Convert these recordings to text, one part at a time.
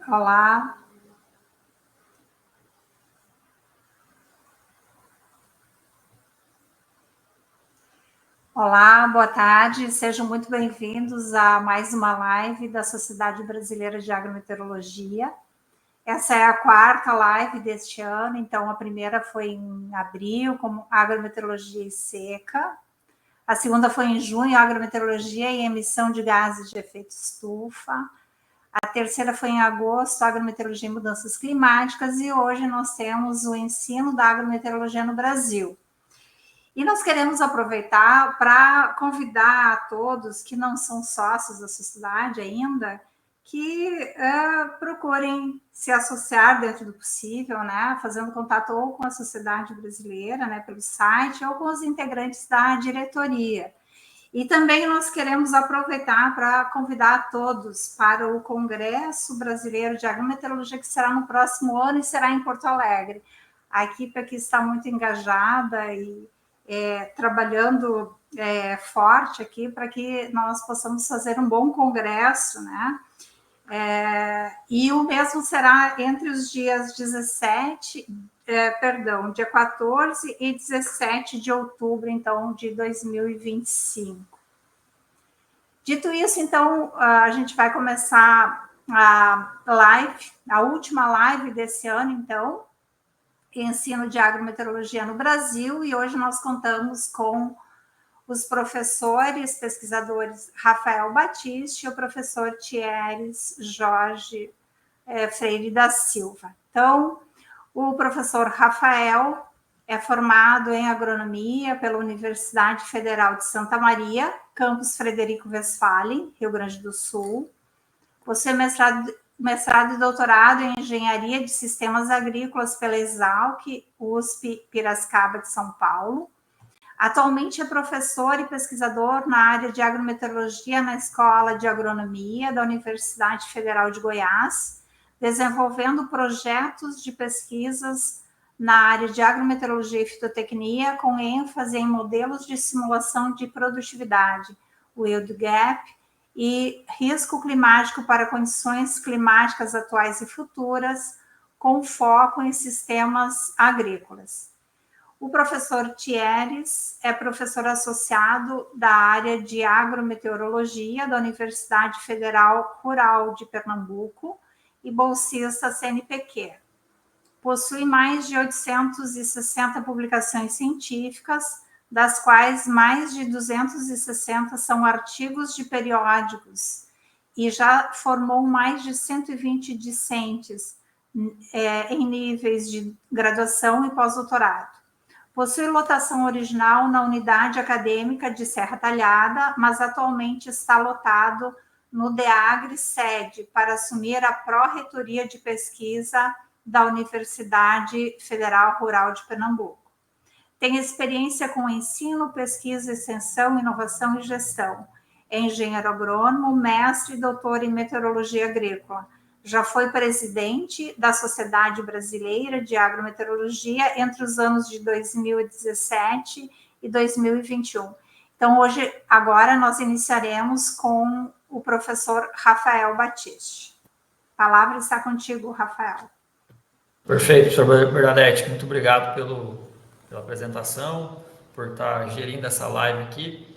Olá. Olá, boa tarde, sejam muito bem-vindos a mais uma live da Sociedade Brasileira de Agrometeorologia. Essa é a quarta live deste ano, então a primeira foi em abril, como agrometeorologia e seca. A segunda foi em junho, agrometeorologia e emissão de gases de efeito estufa. A terceira foi em agosto, agrometeorologia e mudanças climáticas. E hoje nós temos o ensino da agrometeorologia no Brasil. E nós queremos aproveitar para convidar a todos que não são sócios da sociedade ainda, que procurem se associar dentro do possível, né, fazendo contato ou com a sociedade brasileira, né, pelo site, ou com os integrantes da diretoria. E também nós queremos aproveitar para convidar a todos para o Congresso Brasileiro de Agrometeorologia, que será no próximo ano e será em Porto Alegre. A equipe aqui está muito engajada e trabalhando forte aqui para que nós possamos fazer um bom congresso, né? E o mesmo será entre os dias dia 14 e 17 de outubro, então, de 2025. Dito isso, então, a gente vai começar a live, a última live desse ano, então, ensino de agrometeorologia no Brasil, e hoje nós contamos com os professores, pesquisadores Rafael Batiste e o professor Thieres Jorge Freire da Silva. Então, o professor Rafael é formado em agronomia pela Universidade Federal de Santa Maria, campus Frederico Westphalen, Rio Grande do Sul. Possui mestrado e doutorado em Engenharia de Sistemas Agrícolas pela Exalc, USP Piracicaba de São Paulo. Atualmente é professor e pesquisador na área de agrometeorologia na Escola de Agronomia da Universidade Federal de Goiás, desenvolvendo projetos de pesquisas na área de agrometeorologia e fitotecnia, com ênfase em modelos de simulação de produtividade, o yield gap, e risco climático para condições climáticas atuais e futuras, com foco em sistemas agrícolas. O professor Thieres é professor associado da área de agrometeorologia da Universidade Federal Rural de Pernambuco e bolsista CNPq. Possui mais de 860 publicações científicas, das quais mais de 260 são artigos de periódicos, e já formou mais de 120 discentes em níveis de graduação e pós-doutorado. Possui lotação original na unidade acadêmica de Serra Talhada, mas atualmente está lotado no DEAGRE sede para assumir a pró-reitoria de pesquisa da Universidade Federal Rural de Pernambuco. Tem experiência com ensino, pesquisa, extensão, inovação e gestão. É engenheiro agrônomo, mestre e doutor em meteorologia agrícola. Já foi presidente da Sociedade Brasileira de Agrometeorologia entre os anos de 2017 e 2021. Então, agora nós iniciaremos com o professor Rafael Batiste. A palavra está contigo, Rafael. Perfeito, professor Bernadette. Muito obrigado pela apresentação, por estar gerindo essa live aqui.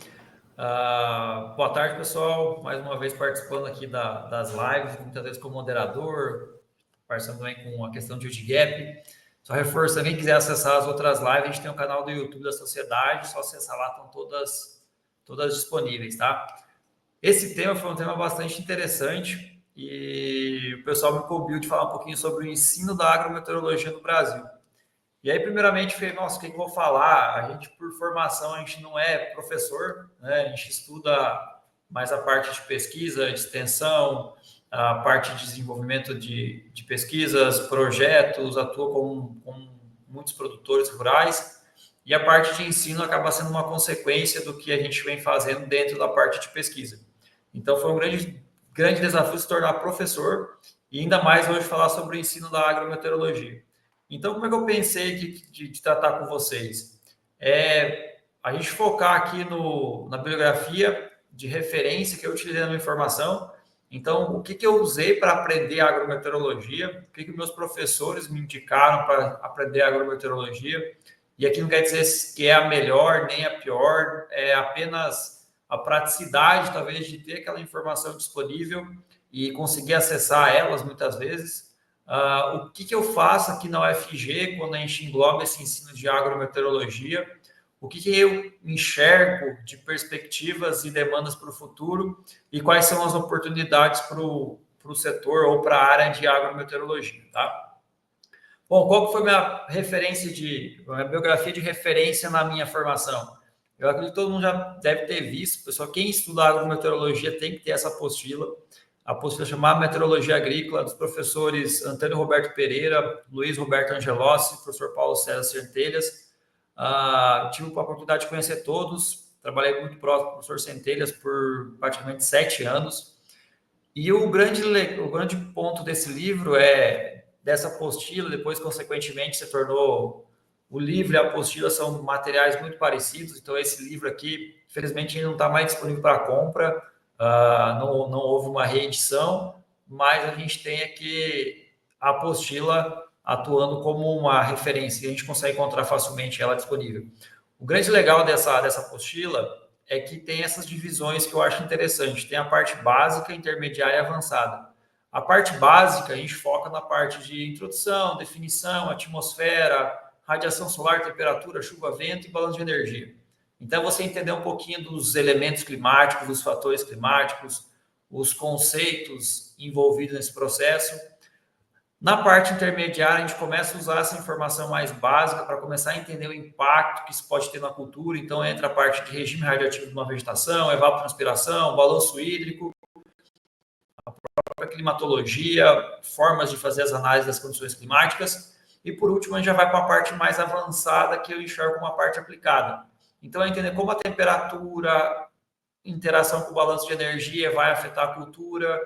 Boa tarde, pessoal. Mais uma vez participando aqui das lives, muitas vezes como moderador, participando também com a questão de yield gap. Só reforçando, quem quiser acessar as outras lives, a gente tem um canal do YouTube da Sociedade, só acessar lá, estão todas disponíveis, tá? Esse tema foi um tema bastante interessante e o pessoal me incumbiu de falar um pouquinho sobre o ensino da agrometeorologia no Brasil. E aí, primeiramente, falei, nossa, o que eu vou falar? A gente, por formação, a gente não é professor, né? A gente estuda mais a parte de pesquisa, de extensão, a parte de desenvolvimento de pesquisas, projetos, atua com muitos produtores rurais, e a parte de ensino acaba sendo uma consequência do que a gente vem fazendo dentro da parte de pesquisa. Então, foi um grande desafio se tornar professor, e ainda mais hoje falar sobre o ensino da agrometeorologia. Então, como é que eu pensei de tratar com vocês? A gente focar aqui na bibliografia de referência que eu utilizei na minha formação Então, o que eu usei para aprender agrometeorologia? O que meus professores me indicaram para aprender agrometeorologia? E aqui não quer dizer que é a melhor nem a pior, é apenas a praticidade, talvez, de ter aquela informação disponível e conseguir acessar elas muitas vezes. O que eu faço aqui na UFG quando a gente engloba esse ensino de agrometeorologia? O que eu enxergo de perspectivas e demandas para o futuro e quais são as oportunidades para o setor ou para a área de agrometeorologia, tá? Bom, qual que foi minha minha biografia de referência na minha formação? Eu acredito que todo mundo já deve ter visto, pessoal, quem estuda agrometeorologia tem que ter essa apostila. A apostila chamada Meteorologia Agrícola, dos professores Antônio Roberto Pereira, Luiz Roberto Angelossi, professor Paulo César Centelhas. Tive a oportunidade de conhecer todos, trabalhei muito próximo com o professor Centelhas por praticamente 7 anos. E o grande ponto desse livro dessa apostila, depois, consequentemente, se tornou o livro e a apostila são materiais muito parecidos. Então, esse livro aqui, infelizmente, ainda não está mais disponível para compra, não houve uma reedição, mas a gente tem aqui a apostila atuando como uma referência, e a gente consegue encontrar facilmente ela disponível. O grande legal dessa apostila é que tem essas divisões que eu acho interessante. Tem a parte básica, intermediária e avançada. A parte básica, a gente foca na parte de introdução, definição, atmosfera, radiação solar, temperatura, chuva, vento e balanço de energia. Então, você entender um pouquinho dos elementos climáticos, dos fatores climáticos, os conceitos envolvidos nesse processo. Na parte intermediária, a gente começa a usar essa informação mais básica para começar a entender o impacto que isso pode ter na cultura. Então, entra a parte de regime radioativo de uma vegetação, evapotranspiração, balanço hídrico, a própria climatologia, formas de fazer as análises das condições climáticas. E, por último, a gente já vai para a parte mais avançada, que eu enxergo como uma parte aplicada. Então, é entender como a temperatura, interação com o balanço de energia vai afetar a cultura,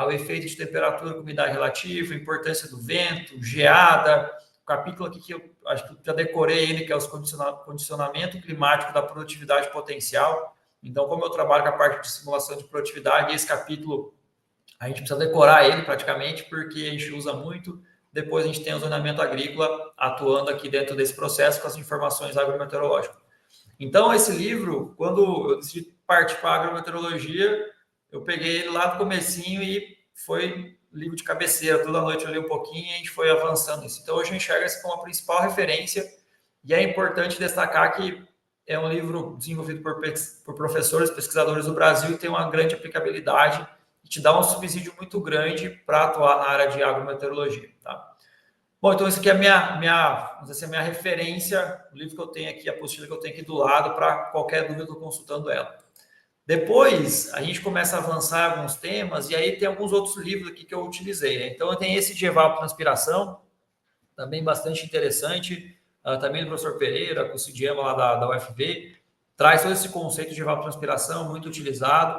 o efeito de temperatura com umidade relativa, a importância do vento, geada, o capítulo aqui que eu acho que eu já decorei ele, que é os condicionamento climático da produtividade potencial. Então, como eu trabalho com a parte de simulação de produtividade, esse capítulo a gente precisa decorar ele praticamente, porque a gente usa muito. Depois a gente tem o zoneamento agrícola atuando aqui dentro desse processo com as informações agrometeorológicas. Então, esse livro, quando eu decidi partir para a agrometeorologia, eu peguei ele lá do comecinho e foi livro de cabeceira. Toda noite eu li um pouquinho e a gente foi avançando isso. Então, hoje eu enxergo isso como a principal referência e é importante destacar que é um livro desenvolvido por professores, pesquisadores do Brasil e tem uma grande aplicabilidade e te dá um subsídio muito grande para atuar na área de agrometeorologia, tá? Bom, então isso aqui é vamos dizer assim, a minha referência, o livro que eu tenho aqui, a apostila que eu tenho aqui do lado, para qualquer dúvida eu estou consultando ela. Depois, a gente começa a avançar alguns temas, e aí tem alguns outros livros aqui que eu utilizei, né? Então, eu tenho esse de evapotranspiração, também bastante interessante, também do professor Pereira, com o Cidiema lá da UFV, traz todo esse conceito de evapotranspiração, muito utilizado.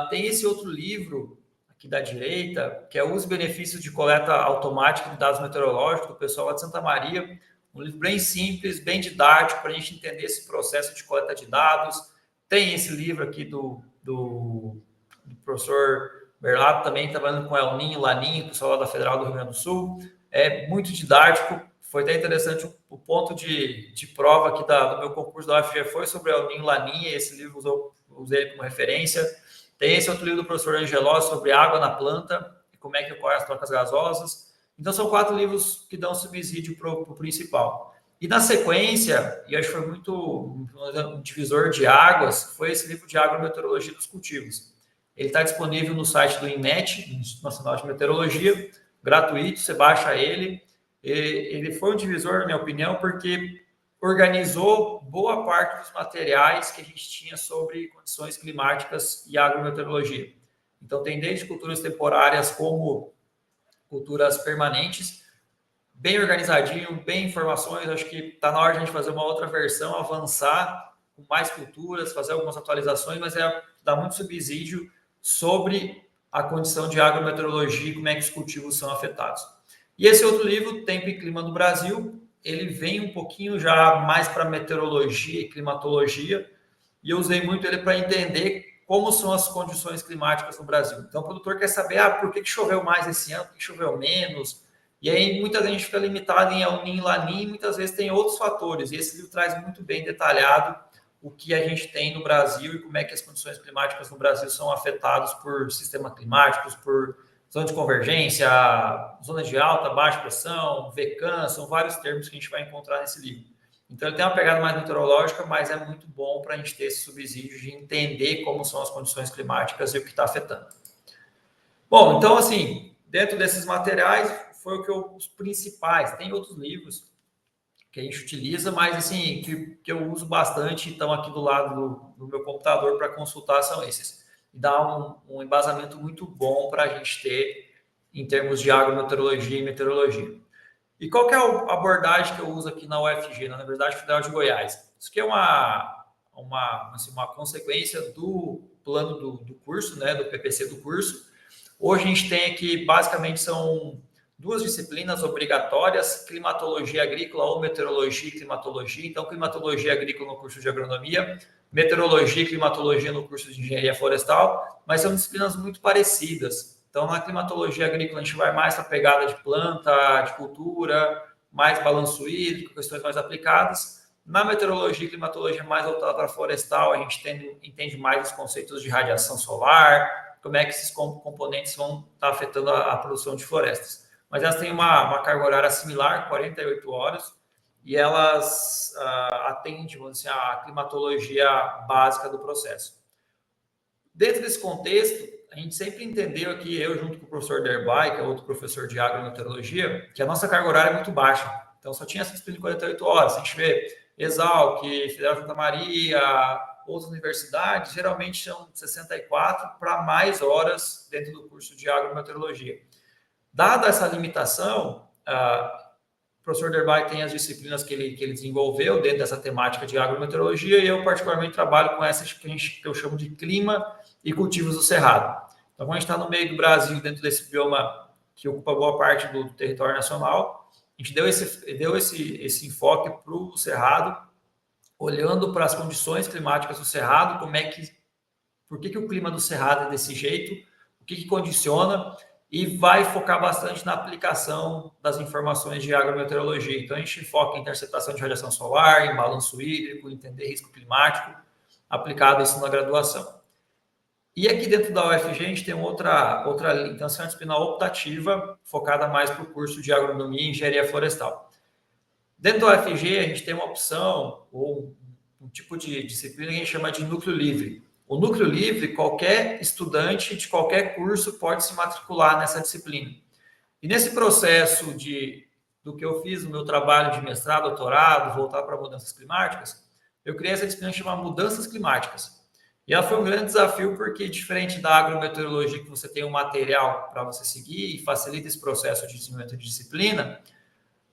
Tem esse outro livro aqui da direita, que é Uso e Benefícios de Coleta Automática de Dados Meteorológicos, do pessoal lá de Santa Maria, um livro bem simples, bem didático, para a gente entender esse processo de coleta de dados. Tem esse livro aqui do professor Berlato, também trabalhando com El Ninho, Laninho, pessoal lá da Federal do Rio Grande do Sul. É muito didático, foi até interessante o ponto de prova aqui do meu concurso da UFG foi sobre El Ninho, Laninha, esse livro usei ele como referência. Tem esse outro livro do professor Angelossi sobre água na planta, e como é que ocorrem as trocas gasosas. Então, são 4 livros que dão subsídio para o principal. E na sequência, e acho que foi muito um divisor de águas, foi esse livro de agrometeorologia dos cultivos. Ele está disponível no site do INMET, Instituto Nacional de Meteorologia, gratuito, você baixa ele. Ele foi um divisor, na minha opinião, porque organizou boa parte dos materiais que a gente tinha sobre condições climáticas e agrometeorologia. Então, tem desde culturas temporárias como culturas permanentes, bem organizadinho, bem informações. Acho que está na hora de a gente fazer uma outra versão, avançar com mais culturas, fazer algumas atualizações, mas dar muito subsídio sobre a condição de agrometeorologia e como é que os cultivos são afetados. E esse outro livro, Tempo e Clima no Brasil, ele vem um pouquinho já mais para meteorologia e climatologia, e eu usei muito ele para entender como são as condições climáticas no Brasil. Então, o produtor quer saber, por que choveu mais esse ano, por que choveu menos? E aí, muita gente fica limitada em El Niño e Laninha, e muitas vezes tem outros fatores. E esse livro traz muito bem detalhado o que a gente tem no Brasil e como é que as condições climáticas no Brasil são afetadas por sistemas climáticos, por zona de convergência, zona de alta, baixa pressão, VECAM, são vários termos que a gente vai encontrar nesse livro. Então, ele tem uma pegada mais meteorológica, mas é muito bom para a gente ter esse subsídio de entender como são as condições climáticas e o que está afetando. Bom, então, assim, dentro desses materiais, foi os principais. Tem outros livros que a gente utiliza, mas, assim, que eu uso bastante, então, aqui do lado do meu computador para consultar são esses. E dá um embasamento muito bom para a gente ter em termos de agrometeorologia e meteorologia. E qual que é a abordagem que eu uso aqui na UFG, na Universidade Federal de Goiás? Isso aqui é uma consequência do plano do curso, né, do PPC do curso. Hoje a gente tem aqui, basicamente, são 2 disciplinas obrigatórias, climatologia agrícola ou meteorologia e climatologia. Então, climatologia agrícola no curso de agronomia, meteorologia e climatologia no curso de engenharia florestal, mas são disciplinas muito parecidas. Então, na climatologia agrícola, a gente vai mais para a pegada de planta, de cultura, mais balanço hídrico, questões mais aplicadas. Na meteorologia e climatologia mais voltada para florestal, a gente entende mais os conceitos de radiação solar, como é que esses componentes vão estar afetando a produção de florestas. Mas elas têm uma carga horária similar, 48 horas, e elas atendem, vamos dizer, a climatologia básica do processo. Dentro desse contexto, a gente sempre entendeu aqui, eu junto com o professor Derbai, que é outro professor de agrometeorologia, que a nossa carga horária é muito baixa. Então, só tinha essa disciplina de 48 horas. A gente vê Exalc, Federal de Santa Maria, outras universidades, geralmente são 64 para mais horas dentro do curso de agrometeorologia. Dada essa limitação, o professor Derbai tem as disciplinas que ele desenvolveu dentro dessa temática de agrometeorologia e eu, particularmente, trabalho com essas que eu chamo de clima e cultivos do cerrado. Então, quando a gente está no meio do Brasil, dentro desse bioma que ocupa boa parte do território nacional, a gente deu esse enfoque para o cerrado, olhando para as condições climáticas do cerrado, por que o clima do cerrado é desse jeito, o que condiciona, e vai focar bastante na aplicação das informações de agrometeorologia. Então, a gente foca em interceptação de radiação solar, em balanço hídrico, entender risco climático, aplicado isso na graduação. E aqui dentro da UFG, a gente tem outra então, essa é uma disciplina optativa, focada mais para o curso de agronomia e engenharia florestal. Dentro da UFG, a gente tem uma opção, ou um tipo de disciplina que a gente chama de núcleo livre. O núcleo livre, qualquer estudante de qualquer curso pode se matricular nessa disciplina. E nesse processo do que eu fiz no meu trabalho de mestrado, doutorado, voltar para mudanças climáticas, eu criei essa disciplina chamada Mudanças Climáticas. E ela foi um grande desafio porque, diferente da agrometeorologia, que você tem um material para você seguir e facilita esse processo de desenvolvimento de disciplina,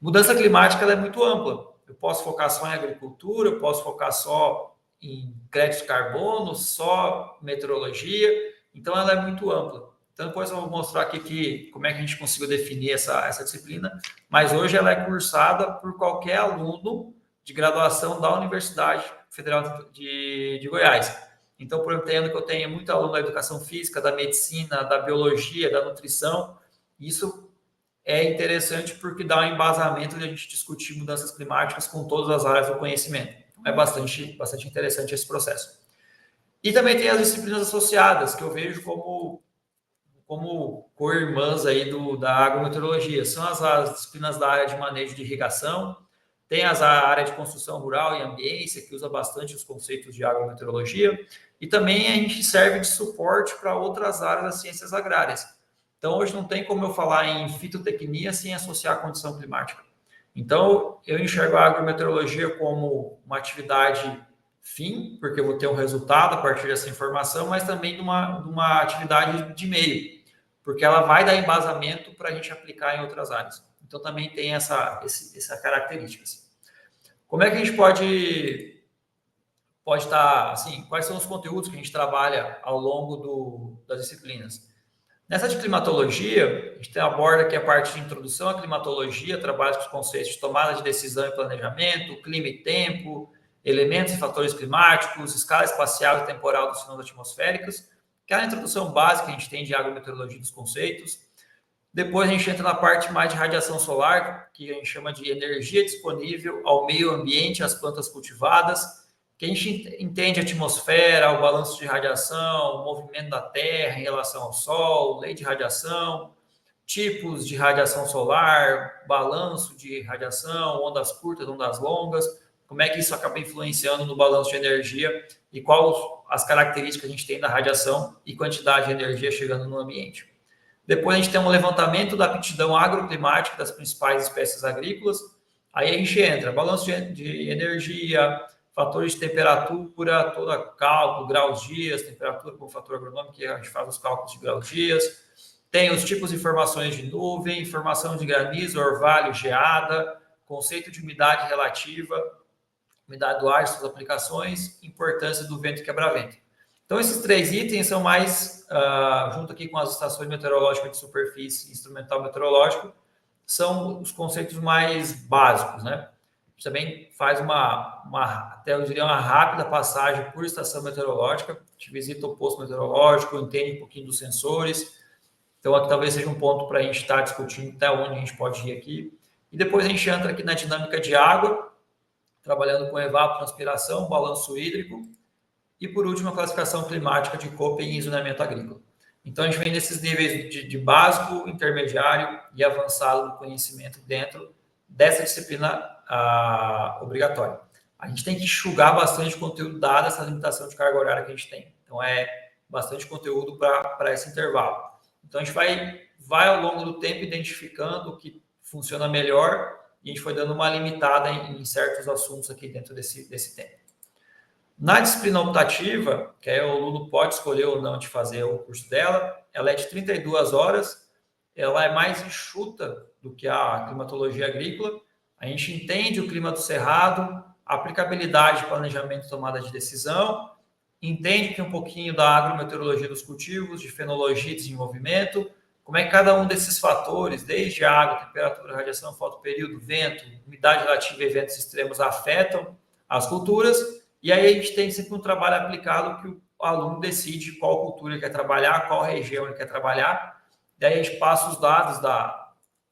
mudança climática ela é muito ampla. Eu posso focar só em agricultura, eu posso focar só em crédito de carbono, só meteorologia, então ela é muito ampla. Então, depois eu vou mostrar aqui como é que a gente conseguiu definir essa disciplina, mas hoje ela é cursada por qualquer aluno de graduação da Universidade Federal de Goiás. Então, por exemplo, que eu tenho muito aluno da educação física, da medicina, da biologia, da nutrição, isso é interessante porque dá um embasamento de a gente discutir mudanças climáticas com todas as áreas do conhecimento. Então, é bastante interessante esse processo. E também tem as disciplinas associadas, que eu vejo como co-irmãs aí da agrometeorologia. São as disciplinas da área de manejo de irrigação, tem a área de construção rural e ambiência, que usa bastante os conceitos de agrometeorologia, e também a gente serve de suporte para outras áreas das ciências agrárias. Então, hoje não tem como eu falar em fitotecnia sem associar a condição climática. Então, eu enxergo a agrometeorologia como uma atividade fim, porque eu vou ter um resultado a partir dessa informação, mas também de uma atividade de meio, porque ela vai dar embasamento para a gente aplicar em outras áreas. Então, também tem essa característica. Como é que a gente pode estar, assim, quais são os conteúdos que a gente trabalha ao longo das disciplinas? Nessa de climatologia, a gente aborda aqui a parte de introdução à climatologia, trabalha com os conceitos de tomada de decisão e planejamento, clima e tempo, elementos e fatores climáticos, escala espacial e temporal dos fenômenos atmosféricos, aquela introdução básica que a gente tem de agrometeorologia dos conceitos. Depois a gente entra na parte mais de radiação solar, que a gente chama de energia disponível ao meio ambiente, às plantas cultivadas, que a gente entende a atmosfera, o balanço de radiação, o movimento da Terra em relação ao Sol, lei de radiação, tipos de radiação solar, balanço de radiação, ondas curtas, ondas longas, como é que isso acaba influenciando no balanço de energia e quais as características que a gente tem da radiação e quantidade de energia chegando no ambiente. Depois a gente tem um levantamento da aptidão agroclimática das principais espécies agrícolas. Aí a gente entra balanço de energia, fatores de temperatura, todo cálculo, graus dias, temperatura como fator agronômico, que a gente faz os cálculos de graus dias. Tem os tipos de informações de nuvem, informação de granizo, orvalho, geada, conceito de umidade relativa, umidade do ar, suas aplicações, importância do vento e quebra-vento. Então, esses 3 itens são mais, junto aqui com as estações meteorológicas de superfície e instrumental meteorológico, são os conceitos mais básicos, né? A gente também faz até eu diria, uma rápida passagem por estação meteorológica, a gente visita o posto meteorológico, entende um pouquinho dos sensores. Então, aqui talvez seja um ponto para a gente estar discutindo até onde a gente pode ir aqui. E depois a gente entra aqui na dinâmica de água, trabalhando com evapotranspiração, balanço hídrico, e, por último, a classificação climática de Köppen e zonamento agrícola. Então, a gente vem nesses níveis de básico, intermediário e avançado do conhecimento dentro dessa disciplina obrigatória. A gente tem que enxugar bastante conteúdo, dada essa limitação de carga horária que a gente tem. Então, é bastante conteúdo para esse intervalo. Então, a gente vai ao longo do tempo identificando o que funciona melhor e a gente foi dando uma limitada em certos assuntos aqui dentro desse tempo. Na disciplina optativa, que aí o aluno pode escolher ou não de fazer o curso dela, ela é de 32 horas, ela é mais enxuta do que a climatologia agrícola. A gente entende o clima do cerrado, a aplicabilidade de planejamento e tomada de decisão, entende que um pouquinho da agrometeorologia dos cultivos, de fenologia e desenvolvimento, como é que cada um desses fatores, desde água, temperatura, radiação, fotoperíodo, vento, umidade relativa e eventos extremos afetam as culturas. E aí a gente tem sempre um trabalho aplicado que o aluno decide qual cultura ele quer trabalhar, qual região ele quer trabalhar. Daí a gente passa os dados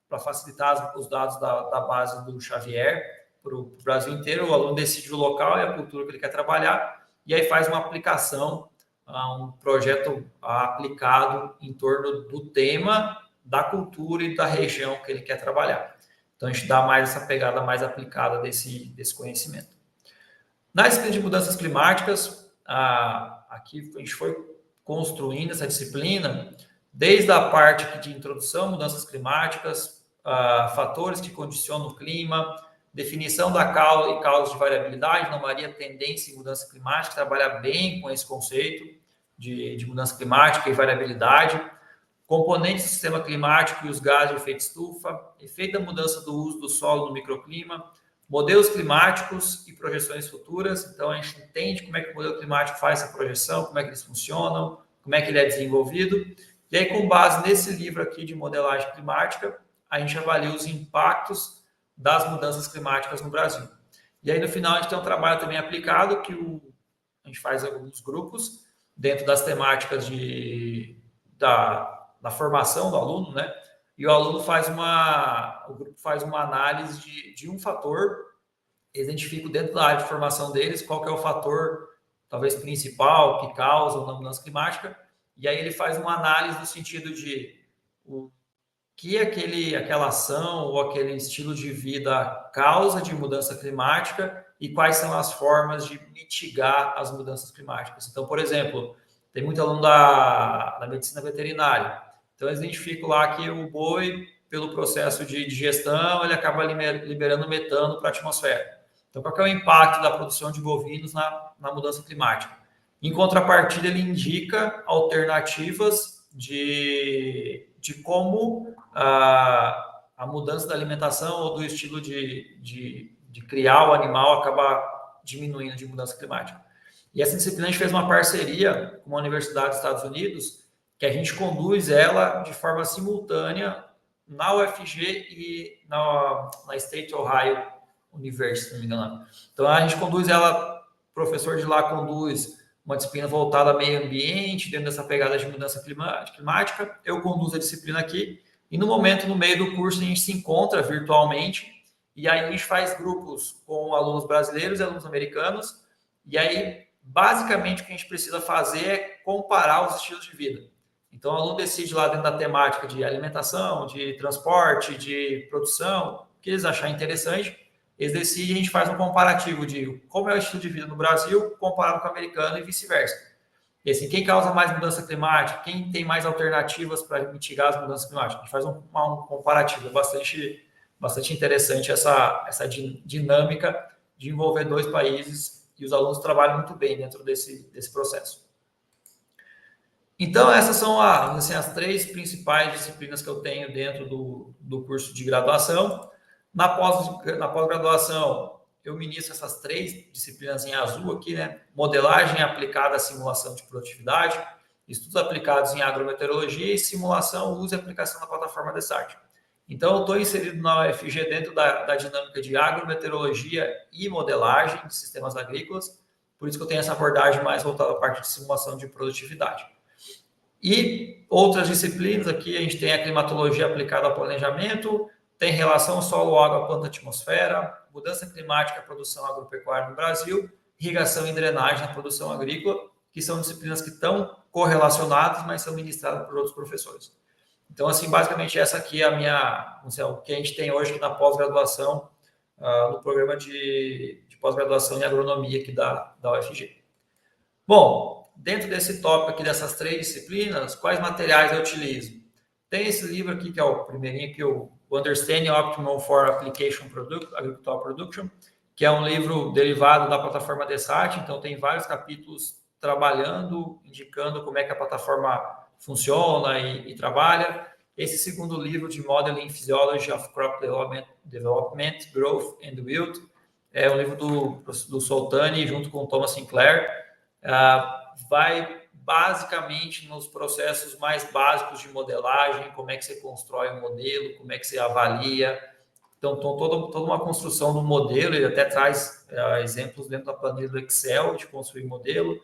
para facilitar os dados da base do Xavier para o Brasil inteiro. O aluno decide o local e a cultura que ele quer trabalhar e aí faz uma aplicação, um projeto aplicado em torno do tema, da cultura e da região que ele quer trabalhar. Então a gente dá mais essa pegada mais aplicada desse conhecimento. Na disciplina de mudanças climáticas, aqui a gente foi construindo essa disciplina desde a parte de introdução, mudanças climáticas, fatores que condicionam o clima, definição da causa e causas de variabilidade, anomalia, tendência e mudança climática, trabalhar bem com esse conceito de mudança climática e variabilidade, componentes do sistema climático e os gases de efeito estufa, efeito da mudança do uso do solo no microclima, modelos climáticos e projeções futuras. Então, a gente entende como é que o modelo climático faz essa projeção, como é que eles funcionam, como é que ele é desenvolvido. E aí, com base nesse livro aqui de modelagem climática, a gente avalia os impactos das mudanças climáticas no Brasil. E aí, no final, a gente tem um trabalho também aplicado que a gente faz alguns grupos dentro das temáticas da formação do aluno, né? E o aluno o grupo faz uma análise de um fator, identifica dentro da área de formação deles qual que é o fator, talvez principal, que causa uma mudança climática, e aí ele faz uma análise no sentido de o que aquela ação ou aquele estilo de vida causa de mudança climática e quais são as formas de mitigar as mudanças climáticas. Então, por exemplo, tem muito aluno da medicina veterinária. Então, eles identificam lá que o boi, pelo processo de digestão, ele acaba liberando metano para a atmosfera. Então, qual que é o impacto da produção de bovinos na mudança climática? Em contrapartida, ele indica alternativas de como a mudança da alimentação ou do estilo de criar o animal acaba diminuindo de mudança climática. E essa disciplina a gente fez uma parceria com uma universidade dos Estados Unidos, que a gente conduz ela de forma simultânea na UFG e na State Ohio University, se não me engano. Então, a gente conduz ela, o professor de lá conduz uma disciplina voltada ao meio ambiente, dentro dessa pegada de mudança climática. Eu conduzo a disciplina aqui, e no momento, no meio do curso, a gente se encontra virtualmente, e aí a gente faz grupos com alunos brasileiros e alunos americanos, e aí, basicamente, o que a gente precisa fazer é comparar os estilos de vida. Então, o aluno decide lá dentro da temática de alimentação, de transporte, de produção, o que eles acharem interessante, eles decidem, a gente faz um comparativo de como é o estilo de vida no Brasil comparado com o americano e vice-versa. E assim, quem causa mais mudança climática, quem tem mais alternativas para mitigar as mudanças climáticas. A gente faz um comparativo, é bastante interessante essa dinâmica de envolver dois países, e os alunos trabalham muito bem dentro desse processo. Então, essas são as 3 principais disciplinas que eu tenho dentro do curso de graduação. Na pós-graduação, eu ministro essas 3 disciplinas em azul aqui, né? Modelagem aplicada à simulação de produtividade, estudos aplicados em agrometeorologia e simulação, uso e aplicação da plataforma DESART. Então, eu estou inserido na UFG dentro da dinâmica de agrometeorologia e modelagem de sistemas agrícolas, por isso que eu tenho essa abordagem mais voltada à parte de simulação de produtividade. E outras disciplinas aqui, a gente tem a climatologia aplicada ao planejamento, tem relação solo, água, planta, atmosfera, mudança climática, produção agropecuária no Brasil, irrigação e drenagem na produção agrícola, que são disciplinas que estão correlacionadas, mas são ministradas por outros professores. Então, assim, basicamente essa aqui é o que a gente tem hoje aqui na pós-graduação, no programa de pós-graduação em agronomia aqui da UFG. Bom, dentro desse tópico aqui, dessas 3 disciplinas, quais materiais eu utilizo? Tem esse livro aqui, que é o primeirinho aqui, o Understanding Optimal for Application Agricultural Production, que é um livro derivado da plataforma DESART, então tem vários capítulos trabalhando, indicando como é que a plataforma funciona e trabalha. Esse segundo livro de Modeling Physiology of Crop Development, Growth and Yield, é um livro do Soltani, junto com o Thomas Sinclair, vai basicamente nos processos mais básicos de modelagem, como é que você constrói um modelo, como é que você avalia. Então, toda uma construção do modelo, ele até traz exemplos dentro da planilha do Excel de construir modelo.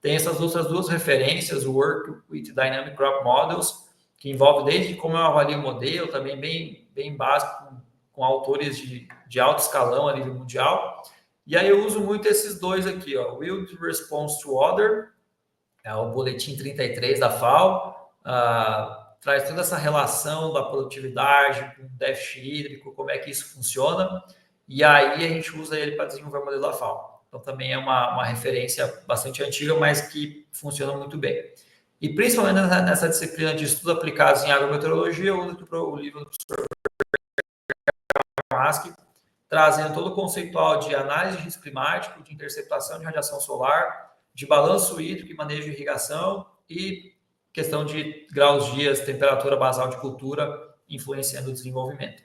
Tem essas outras 2 referências, o Work with Dynamic Crop Models, que envolve desde como eu avalio o modelo, também bem básico, com autores de alto escalão a nível mundial. E aí eu uso muito esses 2 aqui, ó, Yield Response to Order, é o boletim 33 da FAO, traz toda essa relação da produtividade com o déficit hídrico, como é que isso funciona, e aí a gente usa ele para desenvolver o modelo da FAO. Então também é uma referência bastante antiga, mas que funciona muito bem. E principalmente nessa disciplina de estudos aplicados em agrometeorologia, eu uso o livro do professor Mask, trazendo todo o conceitual de análise de risco climático, de interceptação de radiação solar, de balanço hídrico e manejo de irrigação e questão de graus, dias, temperatura basal de cultura influenciando o desenvolvimento.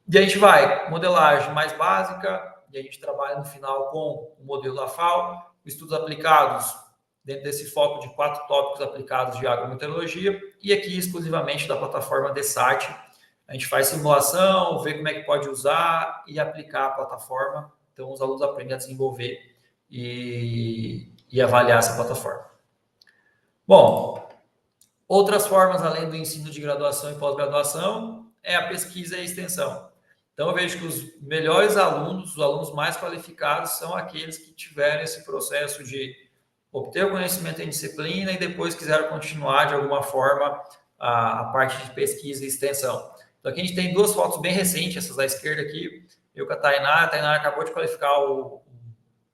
E a gente vai, modelagem mais básica, e a gente trabalha no final com o modelo da FAO, estudos aplicados dentro desse foco de 4 tópicos aplicados de agrometeorologia, e aqui exclusivamente da plataforma DESART. A gente faz simulação, vê como é que pode usar e aplicar a plataforma. Então, os alunos aprendem a desenvolver e avaliar essa plataforma. Bom, outras formas além do ensino de graduação e pós-graduação é a pesquisa e a extensão. Então, eu vejo que os melhores alunos, os alunos mais qualificados, são aqueles que tiveram esse processo de obter o conhecimento em disciplina e depois quiseram continuar, de alguma forma, a parte de pesquisa e extensão. Então, aqui a gente tem 2 fotos bem recentes, essas da esquerda aqui, eu com a Tainara acabou de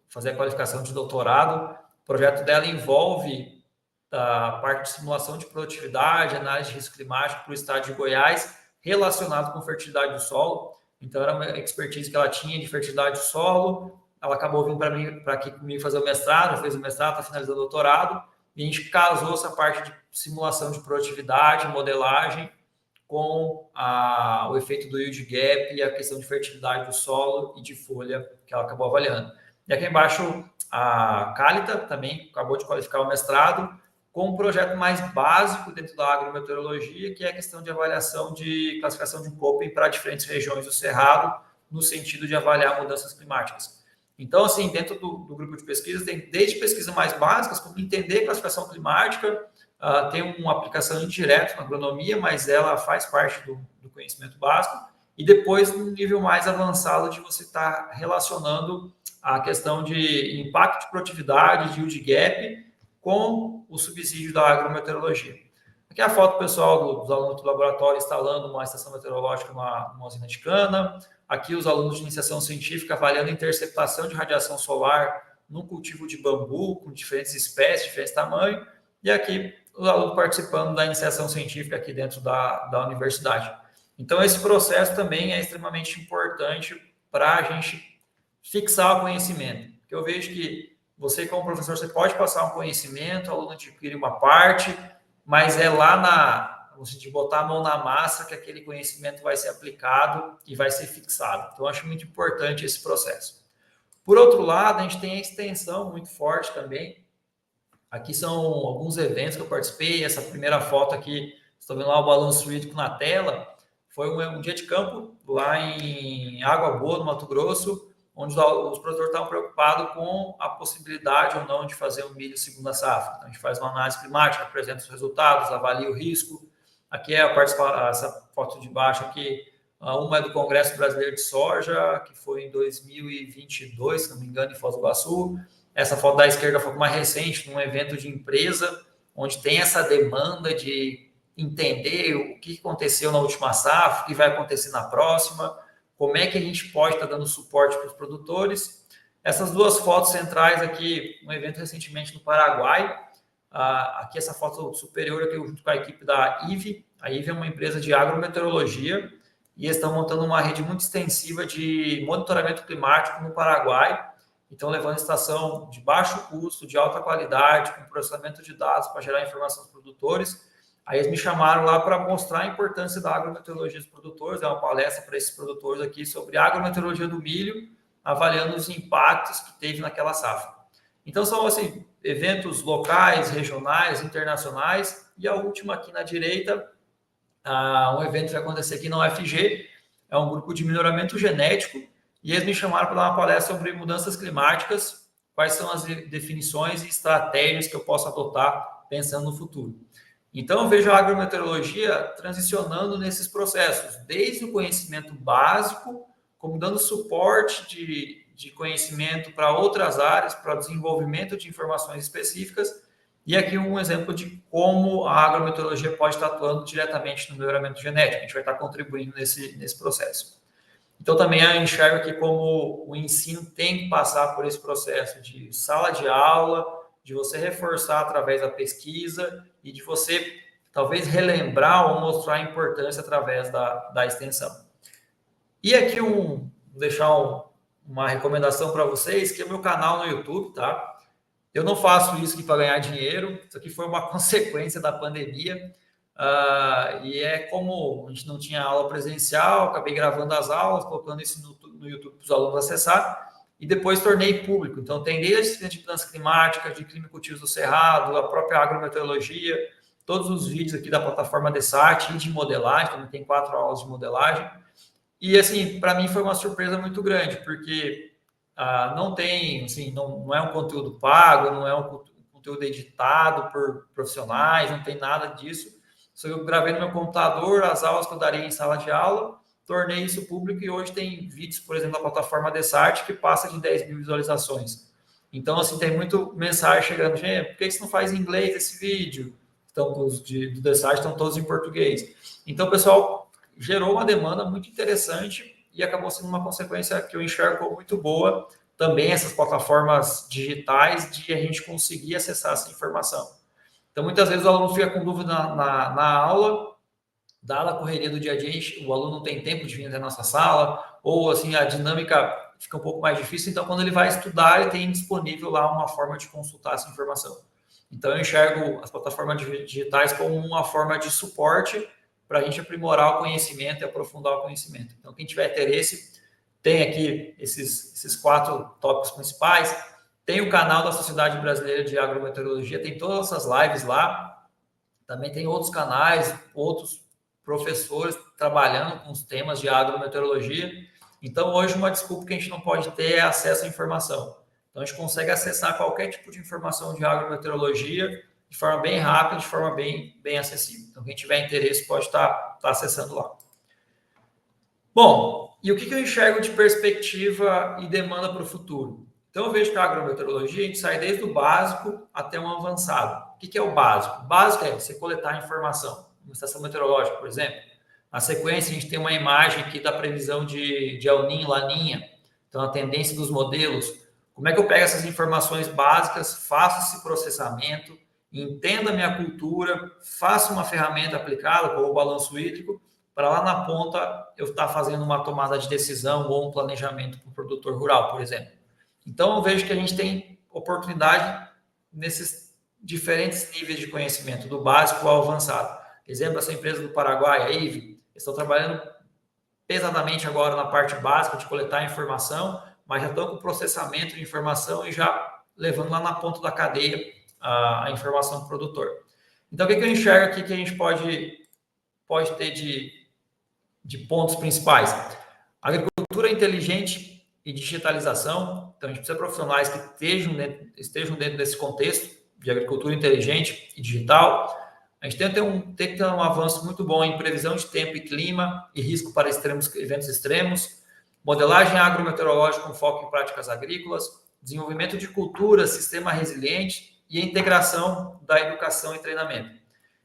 fazer a qualificação de doutorado. O projeto dela envolve a parte de simulação de produtividade, análise de risco climático para o estado de Goiás, relacionado com fertilidade do solo. Então, era uma expertise que ela tinha de fertilidade do solo. Ela acabou vindo para aqui comigo fazer o mestrado, fez o mestrado, está finalizando o doutorado, e a gente casou essa parte de simulação de produtividade, modelagem, com o efeito do yield gap e a questão de fertilidade do solo e de folha que ela acabou avaliando. E aqui embaixo, a Cálita também acabou de qualificar o mestrado com um projeto mais básico dentro da agrometeorologia, que é a questão de avaliação de classificação de Köppen para diferentes regiões do Cerrado, no sentido de avaliar mudanças climáticas. Então, assim, dentro do grupo de pesquisa, tem desde pesquisas mais básicas, como entender classificação climática, tem uma aplicação indireta na agronomia, mas ela faz parte do conhecimento básico, e depois, no nível mais avançado, de você estar relacionando a questão de impacto de produtividade, de yield gap, com o subsídio da agrometeorologia. Aqui é a foto pessoal dos alunos do laboratório instalando uma estação meteorológica numa usina de cana. Aqui os alunos de iniciação científica avaliando a interceptação de radiação solar num cultivo de bambu com diferentes espécies, diferentes tamanhos. E aqui os alunos participando da iniciação científica aqui dentro da universidade. Então, esse processo também é extremamente importante para a gente fixar o conhecimento. Porque eu vejo que você, como professor, você pode passar um conhecimento, o aluno adquire uma parte, mas é lá de botar a mão na massa que aquele conhecimento vai ser aplicado e vai ser fixado. Então, eu acho muito importante esse processo. Por outro lado, a gente tem a extensão muito forte também. Aqui são alguns eventos que eu participei. Essa primeira foto aqui, estou vendo lá o balanço hídrico na tela, foi um dia de campo lá em Água Boa, no Mato Grosso, onde os produtores estavam preocupados com a possibilidade ou não de fazer um milho segunda safra. Então, a gente faz uma análise climática, apresenta os resultados, avalia o risco. Aqui é essa foto de baixo aqui, uma é do Congresso Brasileiro de Soja, que foi em 2022, se não me engano, em Foz do Iguaçu. Essa foto da esquerda foi mais recente, num evento de empresa, onde tem essa demanda de entender o que aconteceu na última safra, o que vai acontecer na próxima, como é que a gente pode estar dando suporte para os produtores. Essas duas fotos centrais aqui, um evento recentemente no Paraguai. Aqui essa foto superior aqui junto com a equipe da IVE. A IVE é uma empresa de agrometeorologia e eles estão montando uma rede muito extensiva de monitoramento climático no Paraguai. Então, levando estação de baixo custo, de alta qualidade, com processamento de dados para gerar informação aos produtores. Aí eles me chamaram lá para mostrar a importância da agrometeorologia dos produtores, é uma palestra para esses produtores aqui sobre a agrometeorologia do milho, avaliando os impactos que teve naquela safra. Então, são assim, eventos locais, regionais, internacionais, e a última aqui na direita, um evento que vai acontecer aqui na UFG, é um grupo de melhoramento genético, e eles me chamaram para dar uma palestra sobre mudanças climáticas, quais são as definições e estratégias que eu posso adotar pensando no futuro. Então, eu vejo a agrometeorologia transicionando nesses processos, desde o conhecimento básico, como dando suporte de conhecimento para outras áreas, para o desenvolvimento de informações específicas, e aqui um exemplo de como a agrometeorologia pode estar atuando diretamente no melhoramento genético. A gente vai estar contribuindo nesse processo. Então, também eu enxergo aqui como o ensino tem que passar por esse processo de sala de aula, de você reforçar através da pesquisa e de você, talvez, relembrar ou mostrar a importância através da extensão. E aqui, deixar uma recomendação para vocês, que é o meu canal no YouTube, tá? Eu não faço isso aqui para ganhar dinheiro, isso aqui foi uma consequência da pandemia, e é como a gente não tinha aula presencial, acabei gravando as aulas, colocando isso no YouTube para os alunos acessar, e depois tornei público. Então, tem desde de mudança climática, de clima e cultivos do cerrado, a própria agrometeorologia, todos os vídeos aqui da plataforma DESAT e de modelagem, também tem 4 aulas de modelagem. E, assim, para mim foi uma surpresa muito grande, porque não tem, assim, não é um conteúdo pago, não é um conteúdo editado por profissionais, não tem nada disso. Só eu gravei no meu computador as aulas que eu daria em sala de aula, tornei isso público e hoje tem vídeos, por exemplo, da plataforma DESAT que passa de 10 mil visualizações. Então, assim, tem muito mensagem chegando, gente, por que você não faz em inglês esse vídeo? Então, os do DESAT estão todos em português. Então, pessoal, gerou uma demanda muito interessante e acabou sendo uma consequência que eu enxergo como muito boa também essas plataformas digitais de a gente conseguir acessar essa informação. Então, muitas vezes o aluno fica com dúvida na aula, dada a correria do dia a dia, o aluno não tem tempo de vir até a nossa sala, ou assim, a dinâmica fica um pouco mais difícil, então quando ele vai estudar, ele tem disponível lá uma forma de consultar essa informação. Então, eu enxergo as plataformas digitais como uma forma de suporte para a gente aprimorar o conhecimento e aprofundar o conhecimento. Então, quem tiver interesse, tem aqui esses 4 tópicos principais. Tem o canal da Sociedade Brasileira de Agrometeorologia, tem todas essas lives lá. Também tem outros canais, outros professores trabalhando com os temas de agrometeorologia. Então, hoje, uma desculpa que a gente não pode ter é acesso à informação. Então, a gente consegue acessar qualquer tipo de informação de agrometeorologia de forma bem rápida, de forma bem acessível. Então, quem tiver interesse pode estar acessando lá. Bom, e o que eu enxergo de perspectiva e demanda para o futuro? Então, eu vejo que a agrometeorologia, a gente sai desde o básico até um avançado. O que é o básico? O básico é você coletar informação. Uma estação meteorológica, por exemplo. Na sequência, a gente tem uma imagem aqui da previsão de El Niño, Laninha. Então, a tendência dos modelos. Como é que eu pego essas informações básicas, faço esse processamento, entendo a minha cultura, faço uma ferramenta aplicada, como o balanço hídrico, para lá na ponta eu estar fazendo uma tomada de decisão ou um planejamento para o produtor rural, por exemplo. Então, eu vejo que a gente tem oportunidade nesses diferentes níveis de conhecimento, do básico ao avançado. Exemplo, essa empresa do Paraguai, a IVE, estão trabalhando pesadamente agora na parte básica de coletar informação, mas já estão com processamento de informação e já levando lá na ponta da cadeia a informação do produtor. Então, o que eu enxergo aqui que a gente pode ter de pontos principais? Agricultura inteligente e digitalização. Então, a gente precisa de profissionais que estejam dentro desse contexto de agricultura inteligente e digital. A gente tem que ter um avanço muito bom em previsão de tempo e clima e risco para eventos extremos, modelagem agrometeorológica com foco em práticas agrícolas, desenvolvimento de cultura, sistema resiliente e a integração da educação e treinamento.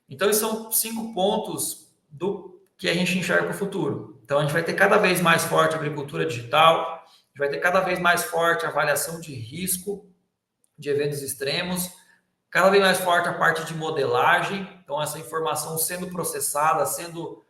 Então, esses são 5 pontos do que a gente enxerga para o futuro. Então, a gente vai ter cada vez mais forte a agricultura digital, a gente vai ter cada vez mais forte a avaliação de risco de eventos extremos, cada vez mais forte a parte de modelagem, então essa informação sendo processada, sendo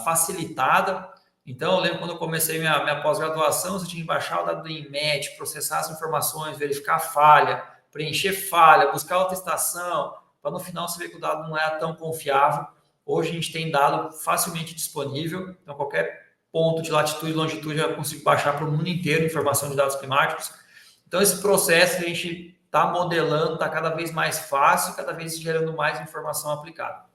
facilitada. Então, eu lembro quando eu comecei minha pós-graduação, você tinha que baixar o dado do INMET, processar as informações, verificar a falha, preencher falha, buscar outra estação, para no final você ver que o dado não é tão confiável. Hoje a gente tem dado facilmente disponível, então qualquer ponto de latitude e longitude eu consigo baixar para o mundo inteiro informação de dados climáticos. Então, esse processo que a gente está modelando está cada vez mais fácil, cada vez gerando mais informação aplicada.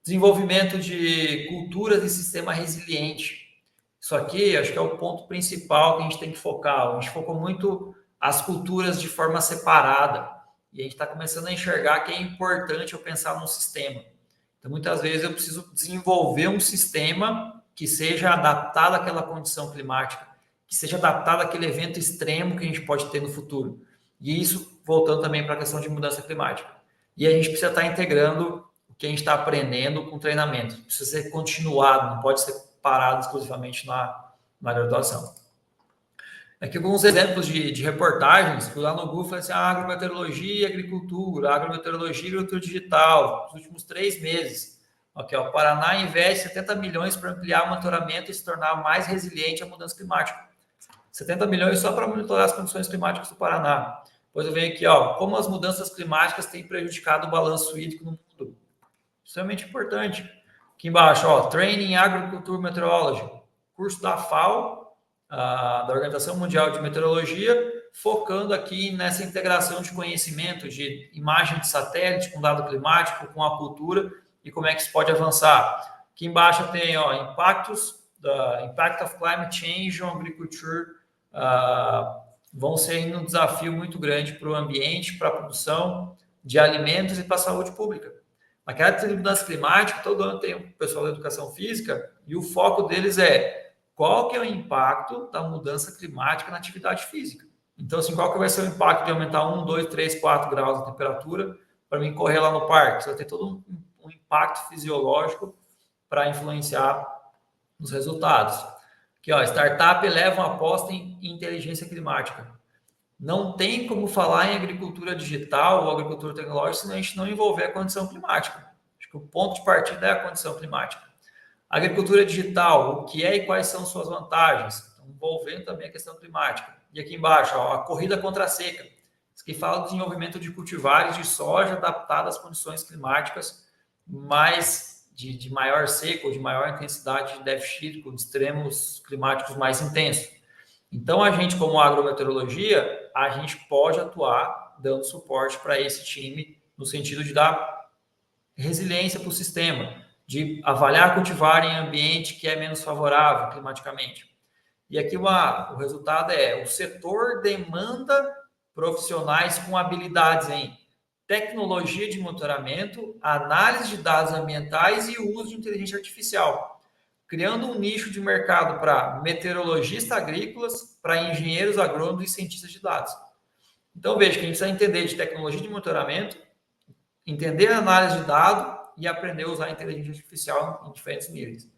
Desenvolvimento de culturas e sistema resiliente. Isso aqui, acho que é o ponto principal que a gente tem que focar. A gente focou muito as culturas de forma separada e a gente está começando a enxergar que é importante eu pensar num sistema. Então, muitas vezes eu preciso desenvolver um sistema que seja adaptado àquela condição climática, que seja adaptado àquele evento extremo que a gente pode ter no futuro. E isso voltando também para a questão de mudança climática. E a gente precisa estar integrando o que a gente está aprendendo com treinamento. Precisa ser continuado, não pode ser parado exclusivamente na graduação. Aqui alguns exemplos de reportagens, que lá no Google falei assim, agrometeorologia e agricultura, agrometeorologia e agricultura digital, nos últimos 3 meses. Aqui, ó, o Paraná investe 70 milhões para ampliar o monitoramento e se tornar mais resiliente à mudança climática. 70 milhões só para monitorar as condições climáticas do Paraná. Depois eu venho aqui, ó, como as mudanças climáticas têm prejudicado o balanço hídrico no mundo. Extremamente importante. Aqui embaixo, ó, Training Agriculture Meteorology, curso da FAO, da Organização Mundial de Meteorologia, focando aqui nessa integração de conhecimento de imagem de satélite com dado climático, com a cultura e como é que isso pode avançar. Aqui embaixo tem, ó, Impact of Climate Change on Agriculture, vão ser um desafio muito grande para o ambiente, para a produção de alimentos e para a saúde pública. Naquela de mudança climática, todo ano tem o pessoal da educação física e o foco deles é qual que é o impacto da mudança climática na atividade física. Então, assim, qual que vai ser o impacto de aumentar 1, 2, 3, 4 graus de temperatura para mim correr lá no parque? Você vai ter todo um impacto fisiológico para influenciar nos resultados. Aqui, ó, startup eleva uma aposta em inteligência climática. Não tem como falar em agricultura digital ou agricultura tecnológica se a gente não envolver a condição climática. Acho que o ponto de partida é a condição climática. Agricultura digital, o que é e quais são suas vantagens? Então, envolvendo também a questão climática. E aqui embaixo, ó, a corrida contra a seca. Isso que fala do desenvolvimento de cultivares de soja adaptadas às condições climáticas mais de maior seca ou de maior intensidade de déficit hídrico, de extremos climáticos mais intensos. Então, a gente, como agrometeorologia, a gente pode atuar dando suporte para esse time no sentido de dar resiliência para o sistema, de avaliar cultivar em ambiente que é menos favorável climaticamente. E aqui o resultado é: o setor demanda profissionais com habilidades em tecnologia de monitoramento, análise de dados ambientais e uso de inteligência artificial, criando um nicho de mercado para meteorologistas agrícolas, para engenheiros agrônomos e cientistas de dados. Então, veja que a gente precisa entender de tecnologia de monitoramento, entender a análise de dados e aprender a usar a inteligência artificial em diferentes níveis.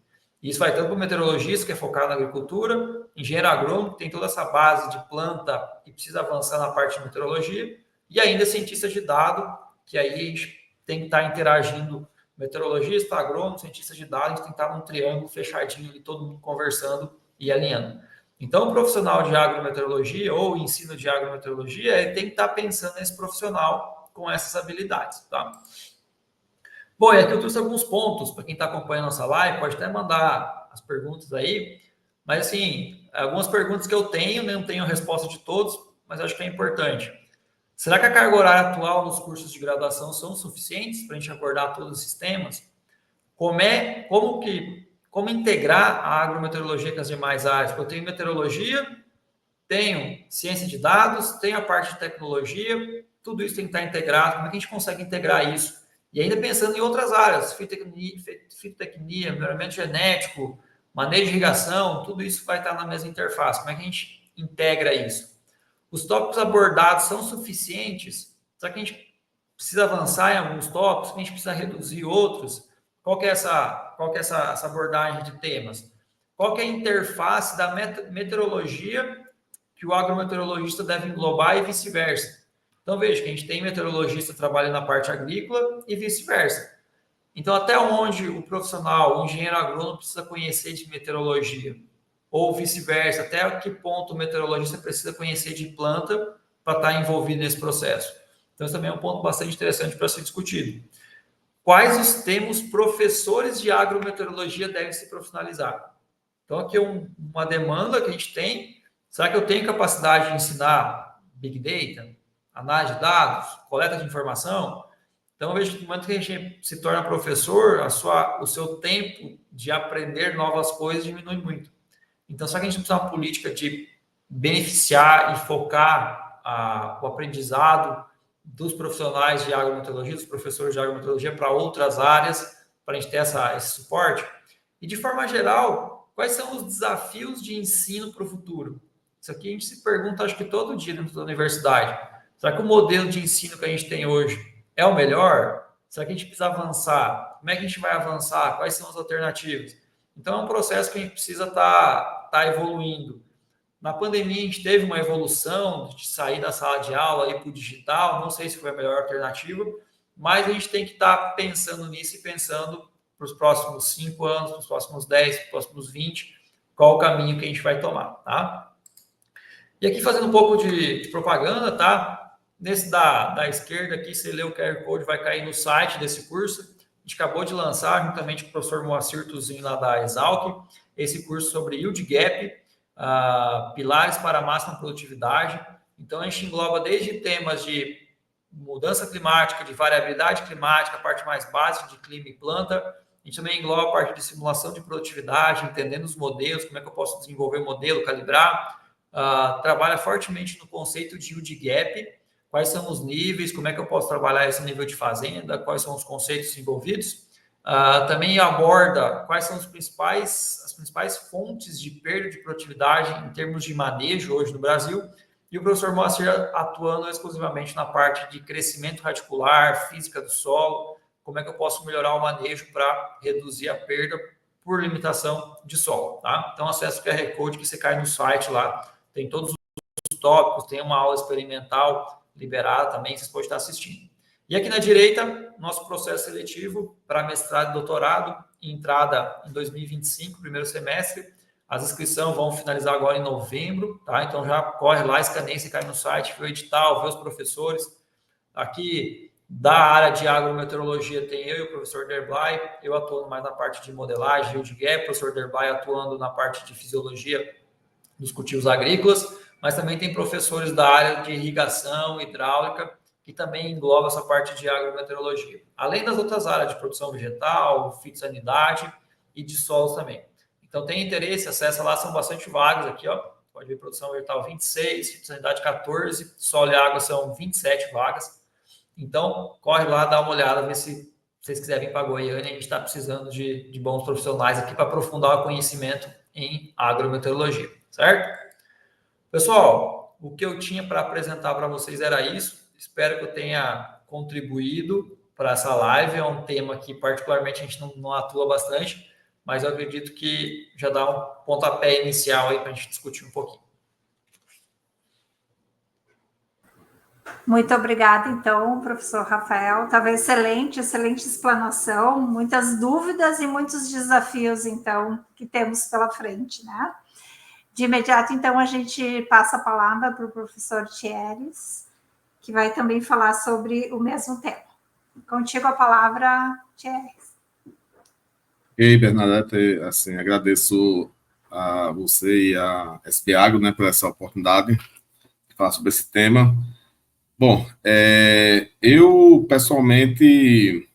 Isso vai tanto para o meteorologista, que é focado na agricultura, engenheiro agrônomo, que tem toda essa base de planta e precisa avançar na parte de meteorologia, e ainda cientistas de dados, que aí a gente tem que estar interagindo, meteorologista, agrônomo, cientista de dados, a gente tem que estar num triângulo fechadinho ali, todo mundo conversando e alinhando. Então, o profissional de agrometeorologia ou ensino de agrometeorologia, ele tem que estar pensando nesse profissional com essas habilidades, tá? Bom, e aqui eu trouxe alguns pontos para quem está acompanhando a nossa live, pode até mandar as perguntas aí, mas assim, algumas perguntas que eu tenho, né, não tenho a resposta de todos, mas acho que é importante. Será que a carga horária atual nos cursos de graduação são suficientes para a gente abordar todos esses temas? Como integrar a agrometeorologia com as demais áreas? Porque eu tenho meteorologia, tenho ciência de dados, tenho a parte de tecnologia, tudo isso tem que estar integrado. Como é que a gente consegue integrar isso? E ainda pensando em outras áreas, fitotecnia, melhoramento genético, manejo de irrigação, tudo isso vai estar na mesma interface. Como é que a gente integra isso? Os tópicos abordados são suficientes? Será que a gente precisa avançar em alguns tópicos? A gente precisa reduzir outros? Qual que é essa abordagem de temas? Qual que é a interface da meteorologia que o agrometeorologista deve englobar e vice-versa? Então, veja que a gente tem meteorologista trabalhando na parte agrícola e vice-versa. Então, até onde o profissional, o engenheiro agrônomo, precisa conhecer de meteorologia? Ou vice-versa, até que ponto o meteorologista precisa conhecer de planta para estar envolvido nesse processo? Então, isso também é um ponto bastante interessante para ser discutido. Quais os termos professores de agrometeorologia devem se profissionalizar? Então, aqui é uma demanda que a gente tem. Será que eu tenho capacidade de ensinar Big Data, análise de dados, coleta de informação? Então, eu vejo que no momento que a gente se torna professor, o seu tempo de aprender novas coisas diminui muito. Então, só que a gente precisa de uma política de beneficiar e focar o aprendizado dos profissionais de agrometeorologia, dos professores de agrometeorologia para outras áreas, para a gente ter esse suporte. E, de forma geral, quais são os desafios de ensino para o futuro? Isso aqui a gente se pergunta, acho que todo dia dentro da universidade. Será que o modelo de ensino que a gente tem hoje é o melhor? Será que a gente precisa avançar? Como é que a gente vai avançar? Quais são as alternativas? Então, é um processo que a gente precisa estar evoluindo. Na pandemia, a gente teve uma evolução de sair da sala de aula e ir para o digital. Não sei se foi a melhor alternativa, mas a gente tem que estar pensando nisso e pensando para os próximos 5 anos, para os próximos 10, para os próximos 20, qual o caminho que a gente vai tomar, tá? E aqui, fazendo um pouco de propaganda, tá? Nesse da esquerda aqui, você lê o QR Code, vai cair no site desse curso. A gente acabou de lançar, juntamente com o professor Moacir Tuzinho, lá da Exalc, esse curso sobre Yield Gap, pilares para a máxima produtividade. Então, a gente engloba desde temas de mudança climática, de variabilidade climática, a parte mais básica de clima e planta. A gente também engloba a parte de simulação de produtividade, entendendo os modelos, como é que eu posso desenvolver o modelo, calibrar. Trabalha fortemente no conceito de yield gap, quais são os níveis, como é que eu posso trabalhar esse nível de fazenda, quais são os conceitos envolvidos. Também aborda quais são as principais fontes de perda de produtividade em termos de manejo hoje no Brasil, e o professor Moacir atuando exclusivamente na parte de crescimento radicular, física do solo, como é que eu posso melhorar o manejo para reduzir a perda por limitação de solo, tá? Então, acesse o QR Code que você cai no site lá, tem todos os tópicos, tem uma aula experimental liberada também, vocês podem estar assistindo. E aqui na direita, nosso processo seletivo para mestrado e doutorado, entrada em 2025, primeiro semestre. As inscrições vão finalizar agora em novembro, tá? Então já corre lá, escaneia, você cai no site, vê o edital, vê os professores. Aqui da área de agrometeorologia tem eu e o professor Derblay, eu atuando mais na parte de modelagem, yield gap, o professor Derblay atuando na parte de fisiologia dos cultivos agrícolas, mas também tem professores da área de irrigação, hidráulica, que também engloba essa parte de agrometeorologia. Além das outras áreas de produção vegetal, fitossanidade e de solos também. Então, tem interesse, acessa lá, são bastante vagas aqui, ó. Pode ver produção vegetal 26, fitossanidade 14, solo e água são 27 vagas. Então, corre lá, dá uma olhada, vê se vocês quiserem vir para Goiânia. A gente está precisando de bons profissionais aqui para aprofundar o conhecimento em agrometeorologia, certo? Pessoal, o que eu tinha para apresentar para vocês era isso. Espero que eu tenha contribuído para essa live. É um tema que, particularmente, a gente não atua bastante, mas eu acredito que já dá um pontapé inicial aí para a gente discutir um pouquinho. Muito obrigada, então, professor Rafael. Estava excelente explanação, muitas dúvidas e muitos desafios, então, que temos pela frente, né? De imediato, então, a gente passa a palavra para o professor Thieres, que vai também falar sobre o mesmo tema. Contigo a palavra, Thieres. Ei, Bernadette, assim, agradeço a você e a SB Agro, né, por essa oportunidade de falar sobre esse tema. Bom, eu, pessoalmente,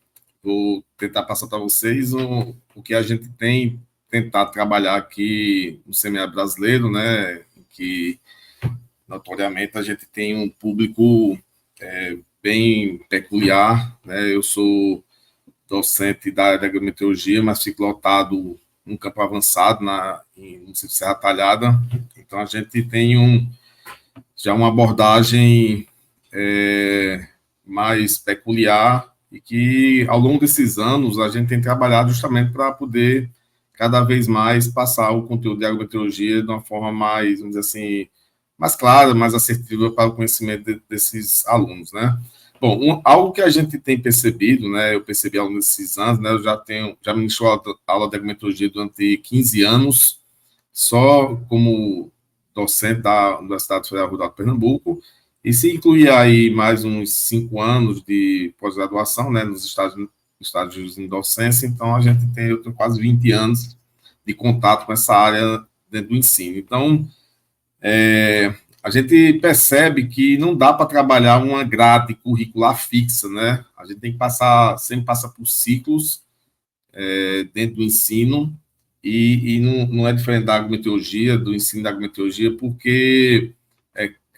vou tentar passar para vocês o que a gente tem tentado trabalhar aqui no seminário brasileiro, né, que, notoriamente, a gente tem um público bem peculiar, né, eu sou docente da área de agrometeorologia, mas fico lotado num campo avançado no Sítio Serra Talhada, então a gente tem já uma abordagem mais peculiar e que, ao longo desses anos, a gente tem trabalhado justamente para poder, cada vez mais, passar o conteúdo de agrometeorologia de uma forma mais, vamos dizer assim, mais clara, mais assertiva para o conhecimento desses alunos, né? Bom, algo que a gente tem percebido, né, eu percebi ao longo desses anos, né, eu já ministro aula de agrometeorologia durante 15 anos, só como docente da Universidade Federal Rural de Pernambuco, e se incluir aí mais uns 5 anos de pós-graduação, né, nos estágios em docência, então eu tenho quase 20 anos de contato com essa área dentro do ensino. Então, a gente percebe que não dá para trabalhar uma grade curricular fixa, né? A gente tem que sempre passar por ciclos dentro do ensino, e não é diferente da agrometeorologia, do ensino da agrometeorologia, porque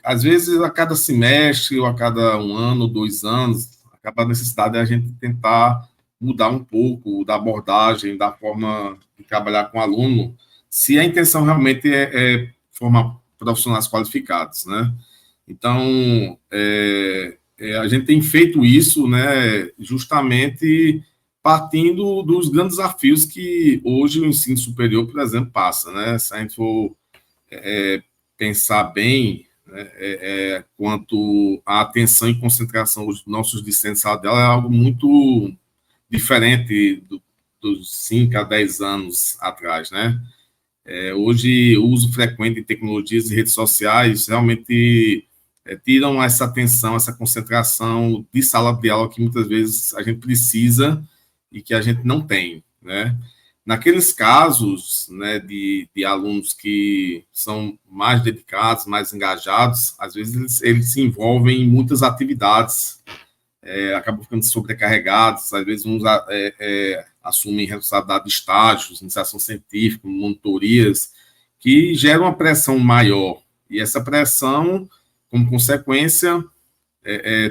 às vezes a cada semestre, ou a cada 1 ano, 2 anos, acaba a necessidade de a gente tentar mudar um pouco da abordagem, da forma de trabalhar com o aluno, se a intenção realmente é formar profissionais qualificados, né? Então, a gente tem feito isso, né, justamente partindo dos grandes desafios que hoje o ensino superior, por exemplo, passa, né? Se a gente for pensar bem, né, quanto à atenção e concentração dos nossos discentes sala dela, é algo muito diferente dos 5 a 10 anos atrás, né? Hoje, o uso frequente de tecnologias e redes sociais realmente tiram essa atenção, essa concentração de sala de aula que muitas vezes a gente precisa e que a gente não tem, né? Naqueles casos, né, de alunos que são mais dedicados, mais engajados, às vezes eles se envolvem em muitas atividades, acabam ficando sobrecarregados, às vezes uns assumem responsabilidade de estágios, iniciação científica, monitorias, que geram uma pressão maior. E essa pressão, como consequência,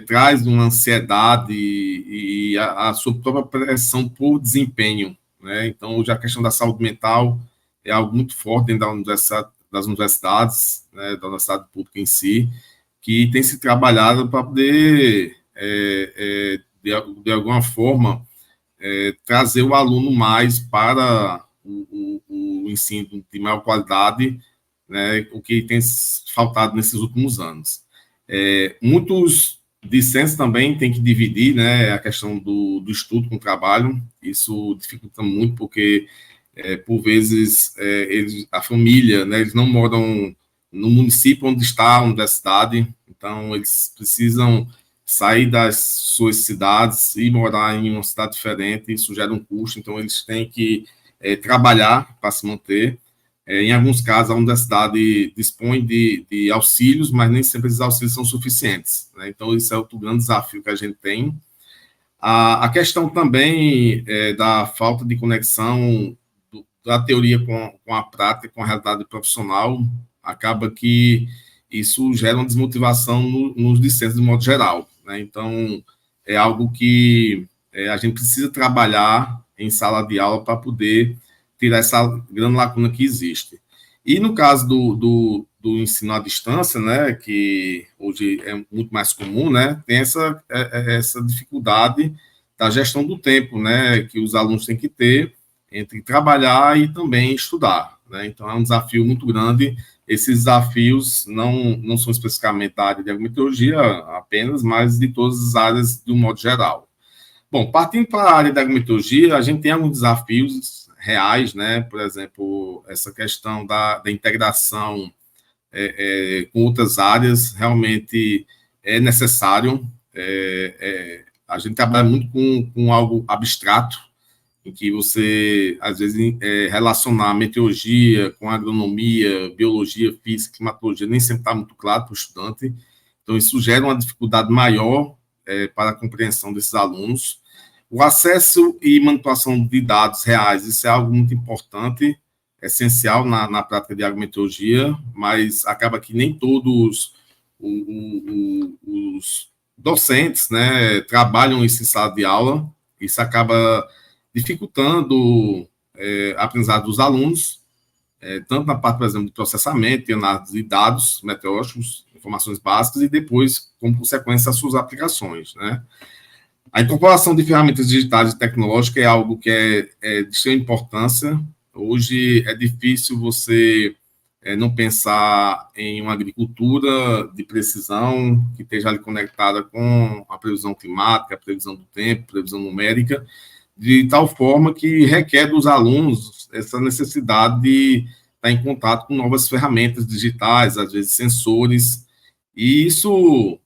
traz uma ansiedade e a sua própria pressão por desempenho, né? Então, hoje a questão da saúde mental é algo muito forte dentro das universidades, né, da universidade pública em si, que tem se trabalhado para poder, de alguma forma, trazer o aluno mais para o ensino de maior qualidade, né, o que tem faltado nesses últimos anos. Muitos discentes também têm que dividir, né, a questão do estudo com o trabalho. Isso dificulta muito, porque, por vezes, a família, né, eles não moram no município onde está a universidade, então eles precisam sair das suas cidades e morar em uma cidade diferente, isso gera um custo, então eles têm que trabalhar para se manter. Em alguns casos, a universidade dispõe de auxílios, mas nem sempre esses auxílios são suficientes, né? Então, isso é outro grande desafio que a gente tem. A questão também da falta de conexão a teoria com a prática, com a realidade profissional, acaba que isso gera uma desmotivação nos discentes de modo geral, né? Então, é algo que a gente precisa trabalhar em sala de aula para poder tirar essa grande lacuna que existe. E no caso do ensino à distância, né, que hoje é muito mais comum, né, tem essa dificuldade da gestão do tempo, né, que os alunos têm que ter entre trabalhar e também estudar, né? Então, é um desafio muito grande. Esses desafios não são especificamente da área de agrometeorologia apenas, mas de todas as áreas de um modo geral. Bom, partindo para a área da agrometeorologia, a gente tem alguns desafios reais, né? Por exemplo, essa questão da integração com outras áreas, realmente é necessário. A gente trabalha muito com algo abstrato, em que você, às vezes, relacionar meteorologia com agronomia, biologia, física, climatologia, nem sempre está muito claro para o estudante. Então, isso gera uma dificuldade maior para a compreensão desses alunos. O acesso e manipulação de dados reais, isso é algo muito importante, essencial na prática de agrometeorologia, mas acaba que nem todos os docentes, né, trabalham isso em sala de aula. Isso acaba dificultando a aprendizagem dos alunos, tanto na parte, por exemplo, de processamento e análise de dados meteorológicos, informações básicas, e depois, como consequência, as suas aplicações, né? A incorporação de ferramentas digitais e tecnológicas é algo que é de extrema importância. Hoje é difícil você não pensar em uma agricultura de precisão que esteja ali conectada com a previsão climática, a previsão do tempo, previsão numérica, de tal forma que requer dos alunos essa necessidade de estar em contato com novas ferramentas digitais, às vezes sensores, e isso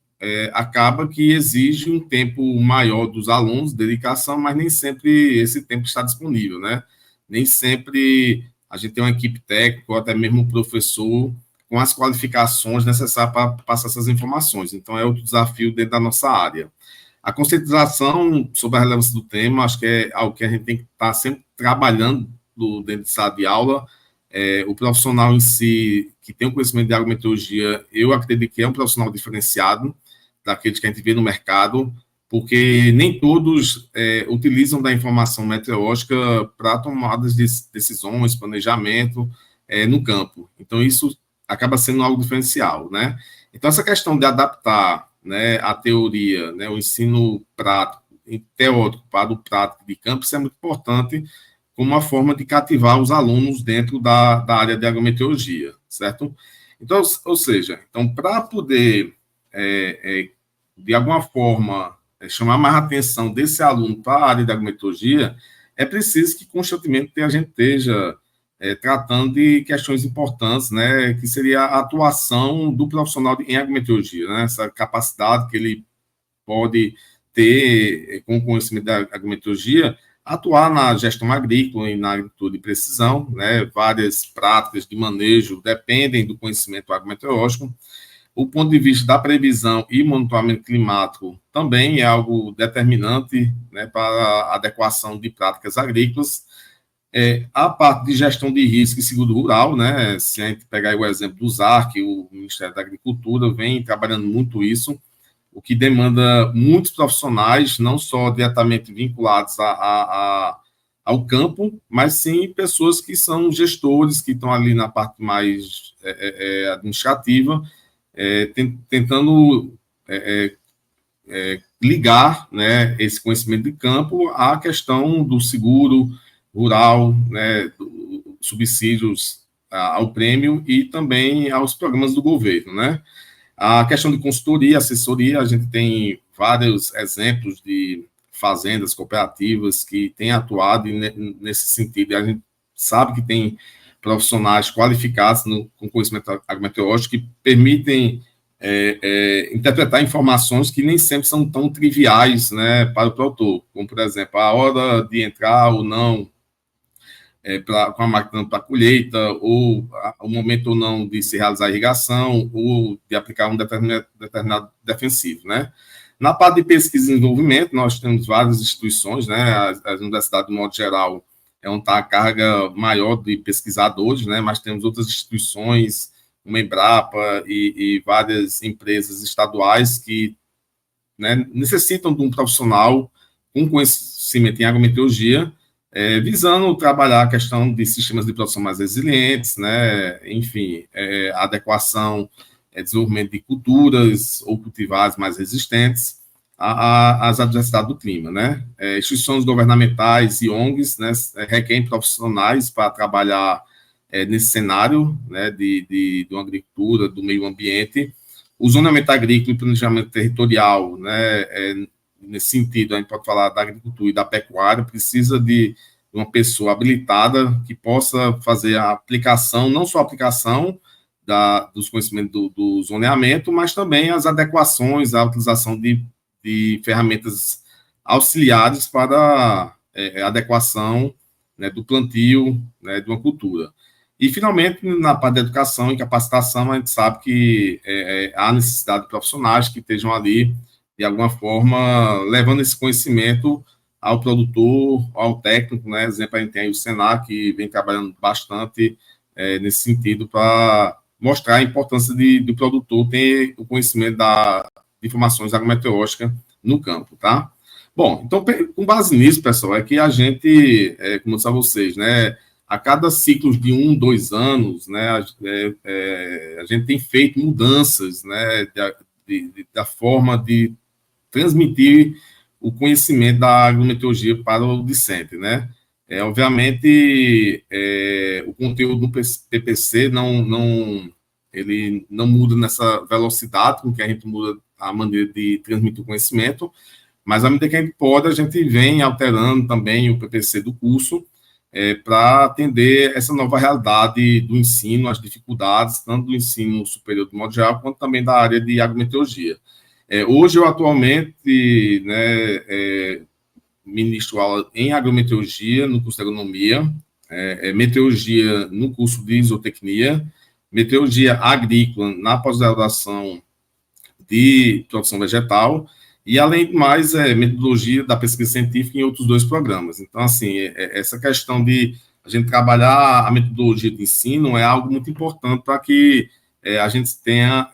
acaba que exige um tempo maior dos alunos, dedicação, mas nem sempre esse tempo está disponível, né? Nem sempre a gente tem uma equipe técnica, ou até mesmo um professor, com as qualificações necessárias para passar essas informações. Então, é outro desafio dentro da nossa área. A conscientização sobre a relevância do tema, acho que é algo que a gente tem que estar sempre trabalhando dentro de sala de aula. O profissional em si, que tem o conhecimento de agrometeorologia, eu acredito que é um profissional diferenciado daqueles que a gente vê no mercado, porque nem todos utilizam da informação meteorológica para tomadas de decisões, planejamento no campo. Então, isso acaba sendo algo diferencial, né? Então, essa questão de adaptar, né, a teoria, né, o ensino prático, teórico para o prático de campo, isso é muito importante como uma forma de cativar os alunos dentro da área de agrometeorologia, certo? Então, ou seja, para poder, de alguma forma, chamar mais a atenção desse aluno para a área de agrometeorologia, é preciso que constantemente a gente esteja tratando de questões importantes, né, que seria a atuação do profissional em agrometeorologia, né, essa capacidade que ele pode ter com o conhecimento da agrometeorologia, atuar na gestão agrícola e na agricultura de precisão, né, várias práticas de manejo dependem do conhecimento agrometeorológico. O ponto de vista da previsão e monitoramento climático também é algo determinante, né, para a adequação de práticas agrícolas. A parte de gestão de risco e seguro rural, né, se a gente pegar o exemplo do ZARC, o Ministério da Agricultura vem trabalhando muito isso, o que demanda muitos profissionais, não só diretamente vinculados ao campo, mas sim pessoas que são gestores, que estão ali na parte mais administrativa, tentando ligar, né, esse conhecimento de campo à questão do seguro rural, né, subsídios ao prêmio e também aos programas do governo, né? A questão de consultoria, assessoria, a gente tem vários exemplos de fazendas cooperativas que têm atuado nesse sentido, e a gente sabe que tem profissionais qualificados com conhecimento agrometeorológico que permitem interpretar informações que nem sempre são tão triviais, né, para o produtor, como, por exemplo, a hora de entrar ou não com a máquina para colheita, ou o momento ou não de se realizar a irrigação, ou de aplicar um determinado defensivo, né? Na parte de pesquisa e desenvolvimento, nós temos várias instituições, né? As universidades, de modo geral, onde está a carga maior de pesquisadores, né? Mas temos outras instituições, uma Embrapa e várias empresas estaduais que, né, necessitam de um profissional com conhecimento em agrometeorologia, visando trabalhar a questão de sistemas de produção mais resilientes, né, enfim, adequação, desenvolvimento de culturas ou cultivares mais resistentes às adversidades do clima, né. Instituições governamentais e ONGs, né, requerem profissionais para trabalhar nesse cenário, né, de uma agricultura, do meio ambiente. O zoneamento agrícola e planejamento territorial, né, nesse sentido, a gente pode falar da agricultura e da pecuária, precisa de uma pessoa habilitada que possa fazer a aplicação, não só a aplicação dos conhecimentos do zoneamento, mas também as adequações, a utilização de ferramentas auxiliares para a adequação, né, do plantio, né, de uma cultura. E, finalmente, na parte da educação e capacitação, a gente sabe que há necessidade de profissionais que estejam ali, de alguma forma, levando esse conhecimento ao produtor, ao técnico, né? Exemplo, a gente tem aí o Senar, que vem trabalhando bastante nesse sentido para mostrar a importância do produtor ter o conhecimento de informações agrometeorológicas no campo, tá? Bom, então, com base nisso, pessoal, é que a gente, como eu disse a vocês, né, a cada ciclo de 1, 2 anos, né, a gente tem feito mudanças, né, da forma de transmitir o conhecimento da agrometeorologia para o discente, né. Obviamente, o conteúdo do PPC ele não muda nessa velocidade com que a gente muda a maneira de transmitir o conhecimento, mas à medida que a gente pode, a gente vem alterando também o PPC do curso, para atender essa nova realidade do ensino, as dificuldades, tanto do ensino superior do modo geral, quanto também da área de agrometeorologia. Hoje, eu atualmente, né, ministro aula em agrometeorologia, no curso de agronomia, meteorologia no curso de isotecnia, meteorologia agrícola na pós-graduação de produção vegetal, e, além de mais, metodologia da pesquisa científica em outros 2 programas. Então, assim, essa questão de a gente trabalhar a metodologia de ensino é algo muito importante para que a gente tenha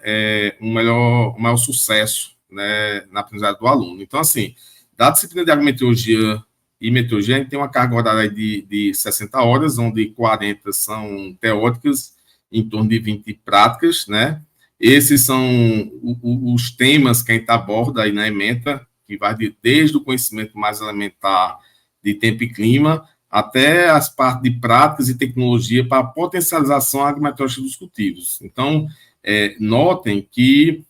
um maior sucesso, né, na aprendizagem do aluno. Então, assim, da disciplina de agrometeorologia e meteorologia, a gente tem uma carga horária de 60 horas, onde 40 são teóricas, em torno de 20 práticas, né? Esses são os temas que a gente aborda aí na ementa, que vai desde o conhecimento mais elementar de tempo e clima, até as partes de práticas e tecnologia para a potencialização agrometeorológica dos cultivos. Então, notem que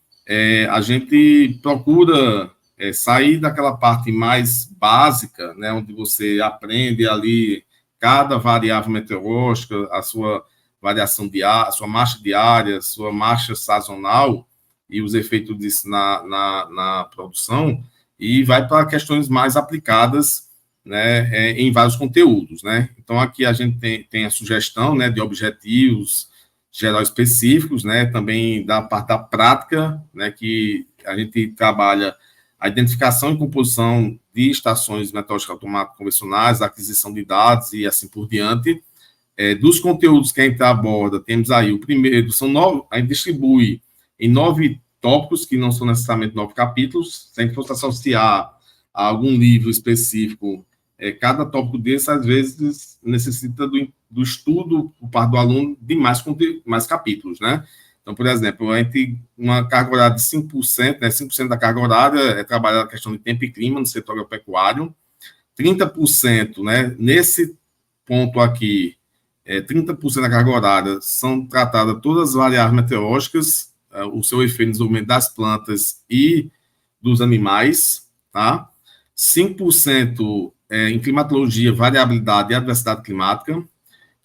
a gente procura sair daquela parte mais básica, né, onde você aprende ali cada variável meteorológica, a sua variação diária, sua marcha diária, sua marcha sazonal e os efeitos disso na produção, e vai para questões mais aplicadas, né, em vários conteúdos, né. Então, aqui a gente tem a sugestão, né, de objetivos gerais específicos, né, também da parte da prática, né, que a gente trabalha a identificação e composição de estações meteorológicas automáticas convencionais, a aquisição de dados e assim por diante. Dos conteúdos que a gente aborda, temos aí o primeiro, são 9, a gente distribui em 9 tópicos, que não são necessariamente 9 capítulos. Se a gente fosse associar a algum livro específico, cada tópico desse, às vezes, necessita do estudo, por parte do aluno, de mais capítulos, né? Então, por exemplo, a gente, uma carga horária de 5%, né, 5% da carga horária é trabalhar a questão de tempo e clima no setor agropecuário, 30%, né, nesse ponto aqui, 30% da carga horária são tratadas todas as variáveis meteorológicas, o seu efeito no desenvolvimento das plantas e dos animais, tá? 5% em climatologia, variabilidade e adversidade climática,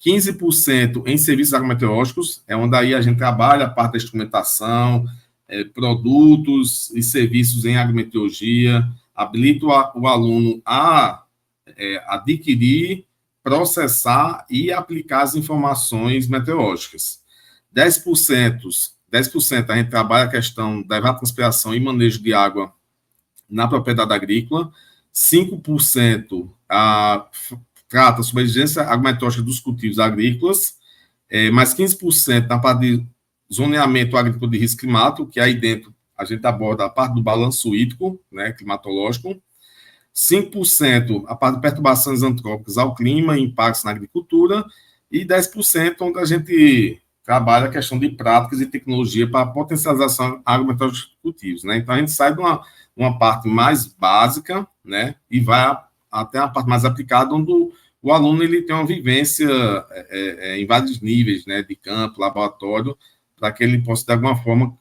15% em serviços agrometeorológicos, onde aí a gente trabalha a parte da instrumentação, produtos e serviços em agrometeorologia, habilita o aluno a adquirir, processar e aplicar as informações meteorológicas. 10% a gente trabalha a questão da evapotranspiração e manejo de água na propriedade agrícola, 5% trata sobre a exigência agrometeorológica dos cultivos agrícolas, mais 15% na parte de zoneamento agrícola de risco climático, que aí dentro a gente aborda a parte do balanço hídrico, né, climatológico, 5% a parte de perturbações antrópicas ao clima e impactos na agricultura, e 10% onde a gente trabalha a questão de práticas e tecnologia para a potencialização agrometeorológica de cultivos, né? Então, a gente sai de uma parte mais básica, né, e vai até a parte mais aplicada, onde o aluno ele tem uma vivência em vários níveis, né, de campo, laboratório, para que ele possa, de alguma forma,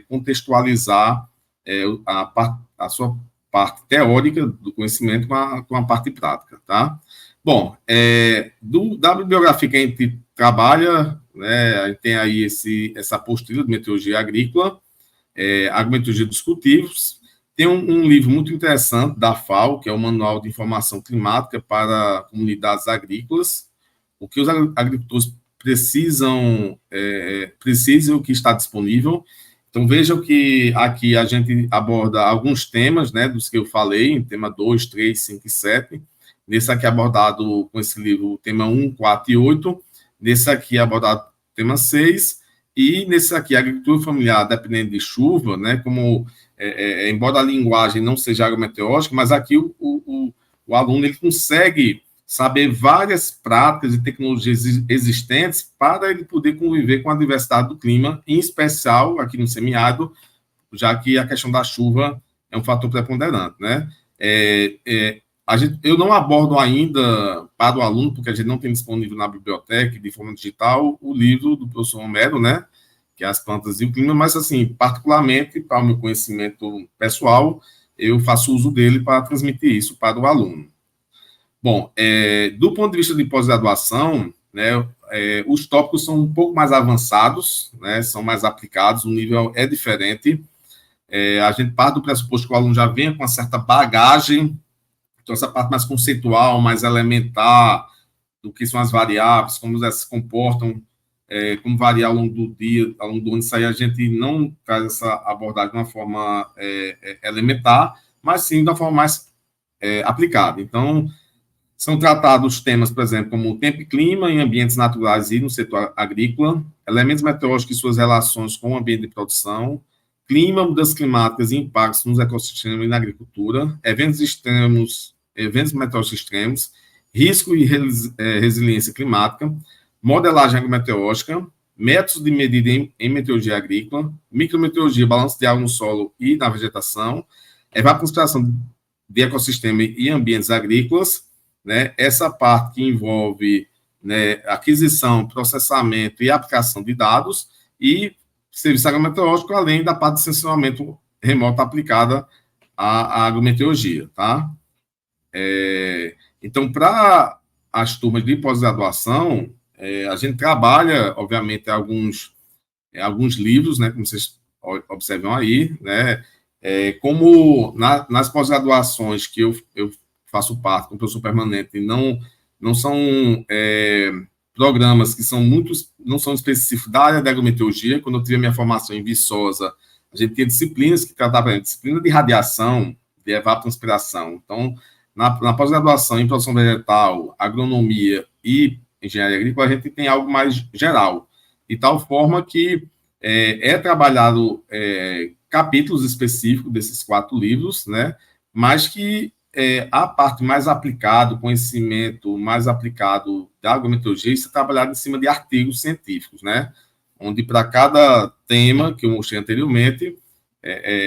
contextualizar a sua parte teórica do conhecimento com a parte prática, tá? Bom, da bibliografia que a gente trabalha, né, a gente tem aí essa apostila de meteorologia agrícola, agrometeorologia dos cultivos. Tem um livro muito interessante da FAO, que é o Manual de Informação Climática para Comunidades Agrícolas, o que os agricultores precisam o que está disponível. Então, vejam que aqui a gente aborda alguns temas, né, dos que eu falei, tema 2, 3, 5 e 7. Nesse aqui abordado com esse livro, tema 1, 4 e 8. Nesse aqui abordado tema 6. E nesse aqui, agricultura familiar, dependendo de chuva, né, como, embora a linguagem não seja agrometeorológica, mas aqui o aluno ele consegue saber várias práticas e tecnologias existentes para ele poder conviver com a diversidade do clima, em especial aqui no semiárido, já que a questão da chuva é um fator preponderante, né? Eu não abordo ainda para o aluno, porque a gente não tem disponível na biblioteca, de forma digital, o livro do professor Homero, né? Que é As Plantas e o Clima, mas, assim, particularmente, para o meu conhecimento pessoal, eu faço uso dele para transmitir isso para o aluno. Bom, do ponto de vista de pós-graduação, né, os tópicos são um pouco mais avançados, né, são mais aplicados, o nível é diferente. A gente parte do pressuposto que o aluno já venha com uma certa bagagem, então essa parte mais conceitual, mais elementar, do que são as variáveis, como elas se comportam, como variar ao longo do dia, ao longo do ano, isso aí a gente não traz essa abordagem de uma forma elementar, mas sim de uma forma mais aplicada. Então, são tratados temas, por exemplo, como tempo e clima em ambientes naturais e no setor agrícola, elementos meteorológicos e suas relações com o ambiente de produção, clima, mudanças climáticas e impactos nos ecossistemas e na agricultura, eventos meteorológicos extremos, risco e resiliência climática, modelagem agrometeorológica, métodos de medida em meteorologia agrícola, micrometeorologia, balanço de água no solo e na vegetação, evapotranspiração de ecossistema e ambientes agrícolas, né, essa parte que envolve, né, aquisição, processamento e aplicação de dados e serviço agrometeorológico, além da parte de sensoramento remoto aplicada à agrometeorologia, tá? Então, para as turmas de pós-graduação, a gente trabalha, obviamente, alguns livros, né, como vocês observam aí, né, como nas pós-graduações que eu faço parte, como professor permanente, não são programas que não são específicos da área da agrometeorologia. Quando eu tive a minha formação em Viçosa, a gente tinha disciplinas que tratavam disciplina de radiação, de evapotranspiração. Então, na pós-graduação em produção vegetal, agronomia e engenharia agrícola, a gente tem algo mais geral, de tal forma que trabalhado capítulos específicos desses 4 livros, né, mas que a parte mais aplicada, o conhecimento mais aplicado da agrometeorologia, isso é trabalhado em cima de artigos científicos, né? Onde para cada tema que eu mostrei anteriormente,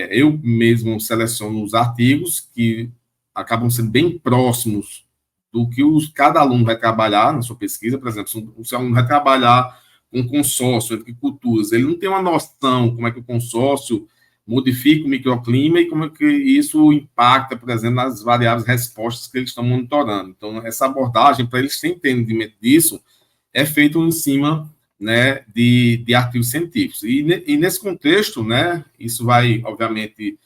eu mesmo seleciono os artigos que acabam sendo bem próximos do que cada aluno vai trabalhar na sua pesquisa. Por exemplo, se o seu aluno vai trabalhar com um consórcio entre culturas, ele não tem uma noção como é que o consórcio modifica o microclima e como é que isso impacta, por exemplo, nas variáveis respostas que eles estão monitorando. Então, essa abordagem, para eles terem entendimento disso, é feita em cima, né, de artigos científicos. E nesse contexto, né, isso vai, obviamente,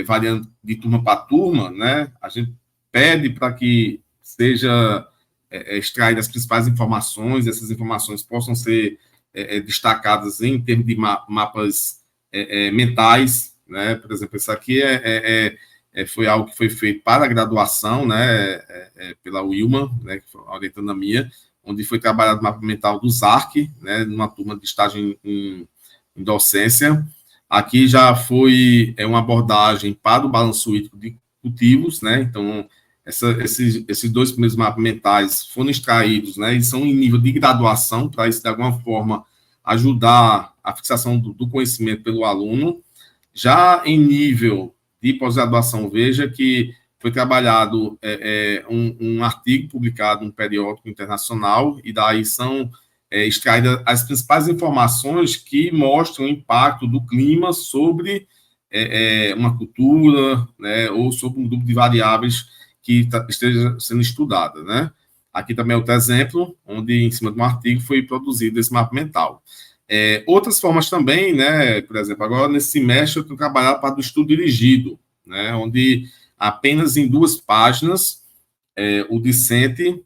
variando de turma para turma, né, a gente pede para que seja extraídas as principais informações, essas informações possam ser destacadas em termos de mapas mentais, né? Por exemplo, isso aqui é foi algo que foi feito para a graduação, né, pela Wilma, né, que foi orientando a minha, onde foi trabalhado o mapa mental do ZARC, né, numa turma de estágio em docência. Aqui já foi uma abordagem para o balanço hídrico de cultivos, né, então esses 2 primeiros mapas mentais foram extraídos, né, e são em nível de graduação, para isso, de alguma forma, ajudar a fixação do conhecimento pelo aluno. Já em nível de pós-graduação, veja que foi trabalhado um artigo publicado num periódico internacional, e daí são extraídas as principais informações que mostram o impacto do clima sobre uma cultura, né, ou sobre um grupo de variáveis que esteja sendo estudada, né? Aqui também é outro exemplo, onde, em cima de um artigo, foi produzido esse mapa mental. Outras formas também, né, por exemplo, agora nesse semestre eu tenho trabalhado para o estudo dirigido, né, onde apenas em 2 páginas o discente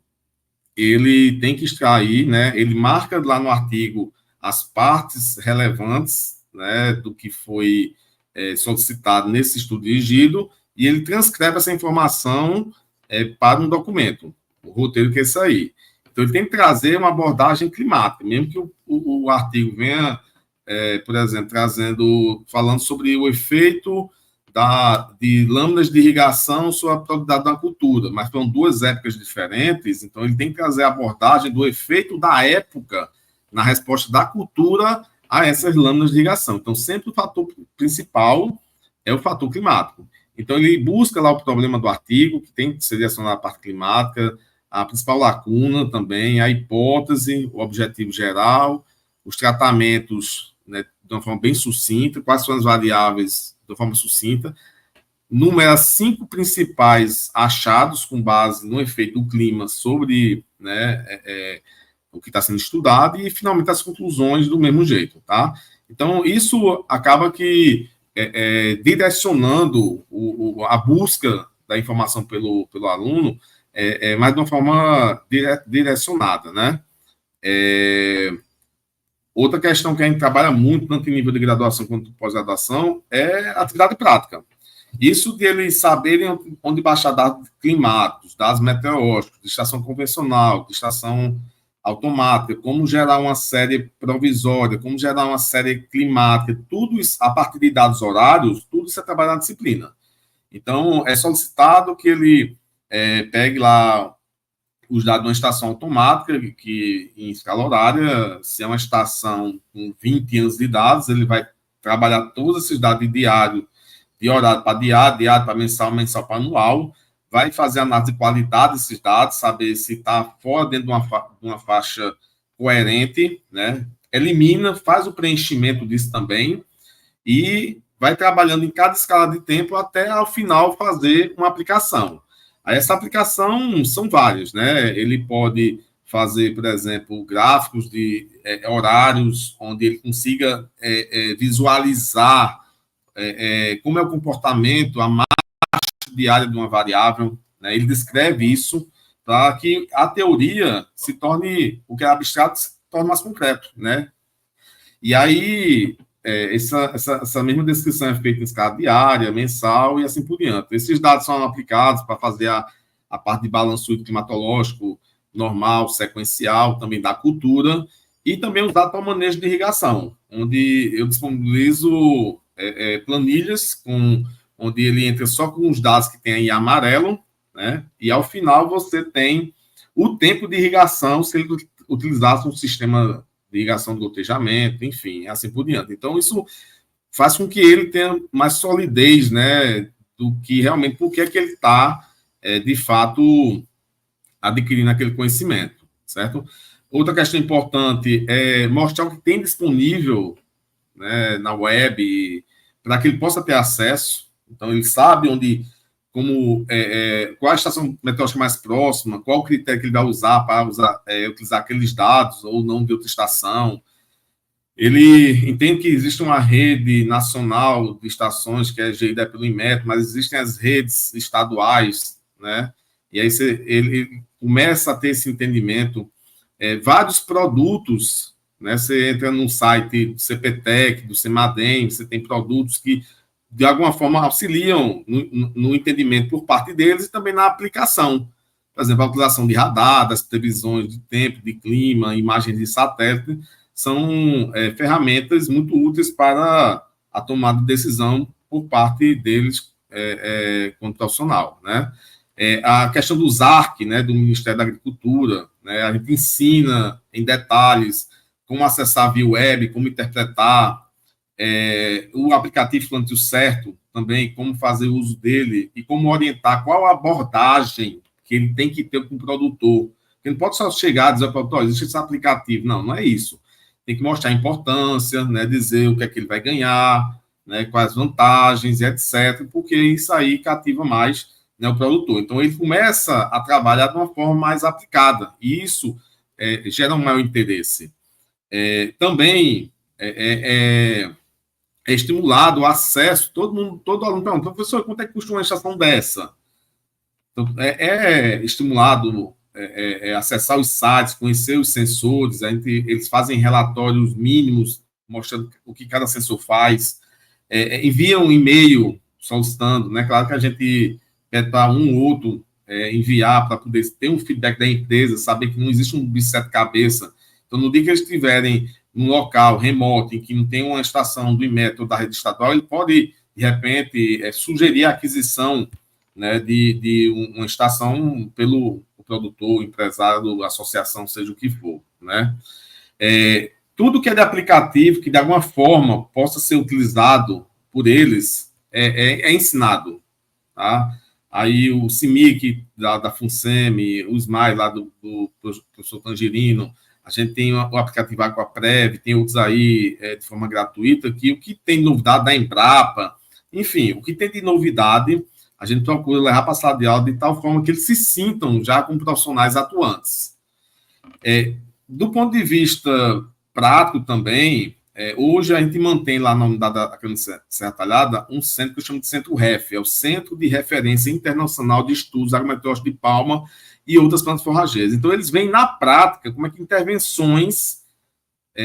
ele tem que extrair, né, ele marca lá no artigo as partes relevantes, né, do que foi solicitado nesse estudo dirigido, e ele transcreve essa informação para um documento, o roteiro que é isso aí. Então, ele tem que trazer uma abordagem climática, mesmo que o artigo venha, por exemplo, falando sobre o efeito de lâminas de irrigação sobre a produtividade da cultura, mas são 2 épocas diferentes, então ele tem que trazer a abordagem do efeito da época na resposta da cultura a essas lâminas de irrigação. Então, sempre o fator principal é o fator climático. Então, ele busca lá o problema do artigo, que tem que ser direcionado à parte climática, a principal lacuna também, a hipótese, o objetivo geral, os tratamentos, né, de uma forma bem sucinta, quais são as variáveis de uma forma sucinta, numera 5 principais achados com base no efeito do clima sobre, né, o que está sendo estudado, e finalmente as conclusões do mesmo jeito, tá? Então, isso acaba que direcionando a busca da informação pelo aluno, mas de uma forma direcionada, né? Outra questão que a gente trabalha muito, tanto em nível de graduação quanto pós-graduação, é atividade prática. Isso de eles saberem onde baixar dados climáticos, dados meteorológicos, de estação convencional, de estação automática, como gerar uma série provisória, como gerar uma série climática, tudo isso, a partir de dados horários, tudo isso é trabalhado na disciplina. Então, é solicitado que ele pegue lá os dados de uma estação automática, que em escala horária, se é uma estação com 20 anos de dados, ele vai trabalhar todos esses dados de diário, de horário para diário para mensal, mensal para anual, vai fazer análise de qualidade desses dados, saber se está fora dentro de uma faixa coerente, né? Elimina, faz o preenchimento disso também, e vai trabalhando em cada escala de tempo até, ao final, fazer uma aplicação. Aí, essa aplicação são várias, né? Ele pode fazer, por exemplo, gráficos de horários, onde ele consiga visualizar como é o comportamento, a marcha diária de uma variável, né? Ele descreve isso para que a teoria se torne, o que é abstrato se torne mais concreto, né? E aí, essa mesma descrição é feita em escala diária, mensal e assim por diante. Esses dados são aplicados para fazer a parte de balanço climatológico normal, sequencial, também da cultura, e também os dados para o manejo de irrigação, onde eu disponibilizo planilhas onde ele entra só com os dados que tem aí em amarelo, né? E ao final você tem o tempo de irrigação se ele utilizasse um sistema de irrigação de gotejamento, enfim, assim por diante. Então, isso faz com que ele tenha mais solidez, né, do que realmente, por que ele está, de fato, adquirindo aquele conhecimento, certo? Outra questão importante é mostrar o que tem disponível, né, na web, para que ele possa ter acesso. Então, ele sabe qual a estação meteorológica mais próxima, qual o critério que ele vai usar para utilizar aqueles dados ou não de outra estação. Ele entende que existe uma rede nacional de estações que é gerida pelo INMET, mas existem as redes estaduais, né? E aí ele começa a ter esse entendimento. Vários produtos, né? Você entra num site do CPTEC, do CEMADEM, você tem produtos que de alguma forma, auxiliam no entendimento por parte deles e também na aplicação. Por exemplo, a utilização de radar, das previsões de tempo, de clima, imagens de satélite, são ferramentas muito úteis para a tomada de decisão por parte deles quanto profissional, né? A questão do ZARC, né, do Ministério da Agricultura, né, a gente ensina em detalhes como acessar via web, como interpretar, o aplicativo Plantio Certo também, como fazer uso dele e como orientar qual a abordagem que ele tem que ter com o produtor. Ele não pode só chegar e dizer para o produtor, existe esse aplicativo. Não, não é isso. Tem que mostrar a importância, né, dizer o que é que ele vai ganhar, né, quais vantagens, etc., porque isso aí cativa mais, né, o produtor. Então, ele começa a trabalhar de uma forma mais aplicada, e isso gera um maior interesse. Também é estimulado o acesso, todo aluno pergunta, professor, quanto é que custa uma estação dessa? Então, estimulado acessar os sites, conhecer os sensores, eles fazem relatórios mínimos, mostrando o que cada sensor faz, enviam um e-mail solicitando, né? Claro que a gente pede para um ou outro enviar para poder ter um feedback da empresa, saber que não existe um bicho de sete cabeças. Então, no dia que eles estiverem num local remoto, em que não tem uma estação do IMET ou da rede estadual, ele pode, de repente, sugerir a aquisição, né, de uma estação pelo produtor, empresário, associação, seja o que for, né? Tudo que é de aplicativo, que de alguma forma possa ser utilizado por eles, é ensinado, tá? Aí o CIMIC da FUNSEMI, o SMAI lá do professor Tangerino, a gente tem o aplicativo Aquaprev, tem outros aí de forma gratuita, que o que tem de novidade da Embrapa, enfim, o que tem de novidade, a gente procura levar para a sala de aula de tal forma que eles se sintam já como profissionais atuantes. Do ponto de vista prático também, hoje a gente mantém lá na unidade da Serra Talhada um centro que eu chamo de Centro REF, é o Centro de Referência Internacional de Estudos Agrometeorológicos de Palma e outras plantas forrageiras. Então, eles veem na prática como é que intervenções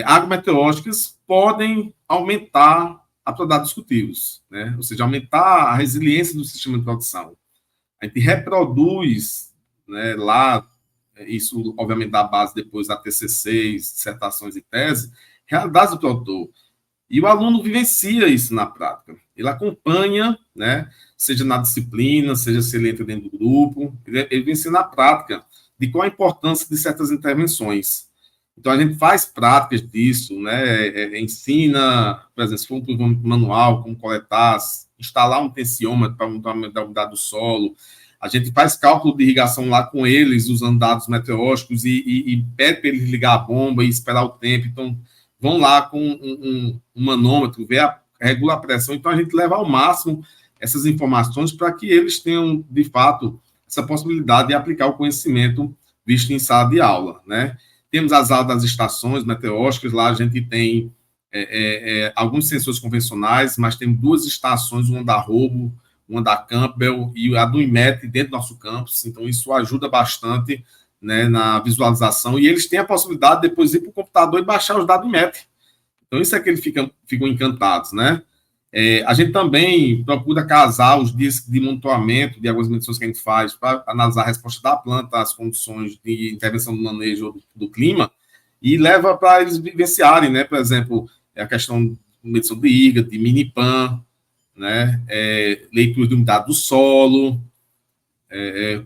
agrometeorológicas podem aumentar a produtividade dos cultivos, né? Ou seja, aumentar a resiliência do sistema de produção. A gente reproduz, né, lá, isso obviamente dá base depois a TCCs, dissertações e tese, realidades do produtor. E o aluno vivencia isso na prática. Ele acompanha, né, seja na disciplina, seja se ele entra dentro do grupo, ele vivencia na prática de qual a importância de certas intervenções. Então, a gente faz práticas disso, né, ensina, por exemplo, se for um manual, como coletar, instalar um tensiômetro para montar a umidade do solo. A gente faz cálculo de irrigação lá com eles, usando dados meteorológicos, e pede para eles ligar a bomba e esperar o tempo. Então, vão lá com um manômetro, regula a pressão. Então, a gente leva ao máximo essas informações para que eles tenham, de fato, essa possibilidade de aplicar o conhecimento visto em sala de aula, né? Temos as aulas das estações meteorológicas, lá a gente tem alguns sensores convencionais, mas tem duas estações, uma da Robo, uma da Campbell e a do IMET dentro do nosso campus. Então, isso ajuda bastante, né, na visualização, e eles têm a possibilidade de depois ir para o computador e baixar os dados do IMET. Então, isso é que eles ficam encantados, né? A gente também procura casar os dias de monitoramento de algumas medições que a gente faz para analisar a resposta da planta às condições de intervenção do manejo do clima, e leva para eles vivenciarem, né? Por exemplo, a questão de medição de IGA, de Minipan, né? Leitura de umidade do solo,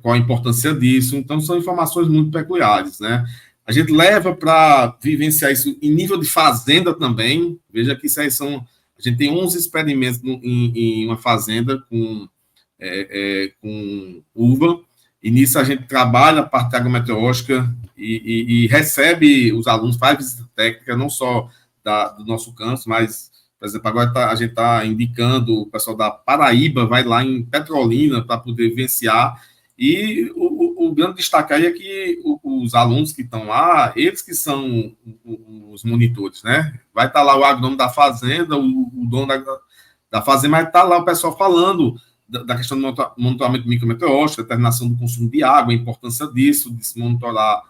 qual a importância disso. Então, são informações muito peculiares, né? A gente leva para vivenciar isso em nível de fazenda também. Veja que isso aí são... A gente tem 11 experimentos em uma fazenda com uva, e nisso a gente trabalha a parte agrometeorológica e recebe os alunos, faz visita técnica, não só do nosso campus, mas, por exemplo, agora a gente está indicando o pessoal da Paraíba, vai lá em Petrolina para poder vivenciar, e o grande destaque aí é que os alunos que estão lá, eles que são os monitores, né? Vai estar lá o agrônomo da fazenda, o dono da fazenda, mas está lá o pessoal falando da questão do monitoramento micrometeorológico, determinação do consumo de água, a importância disso, de se monitorar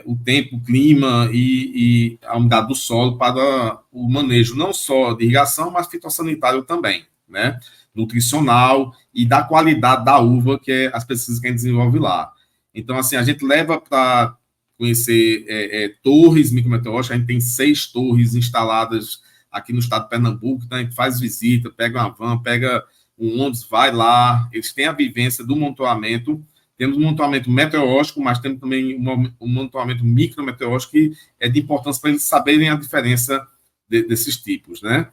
o tempo, o clima e a umidade do solo para o manejo não só de irrigação, mas fitossanitário também, né? Nutricional e da qualidade da uva, que é as pesquisas que a gente desenvolve lá. Então, assim, a gente leva para conhecer torres micrometeorológicas, a gente tem 6 torres instaladas aqui no estado de Pernambuco, então a gente faz visita, pega uma van, pega um ônibus, vai lá, eles têm a vivência do monitoramento. Temos um monitoramento meteorológico, mas temos também um monitoramento micrometeorológico que é de importância para eles saberem a diferença desses tipos, né?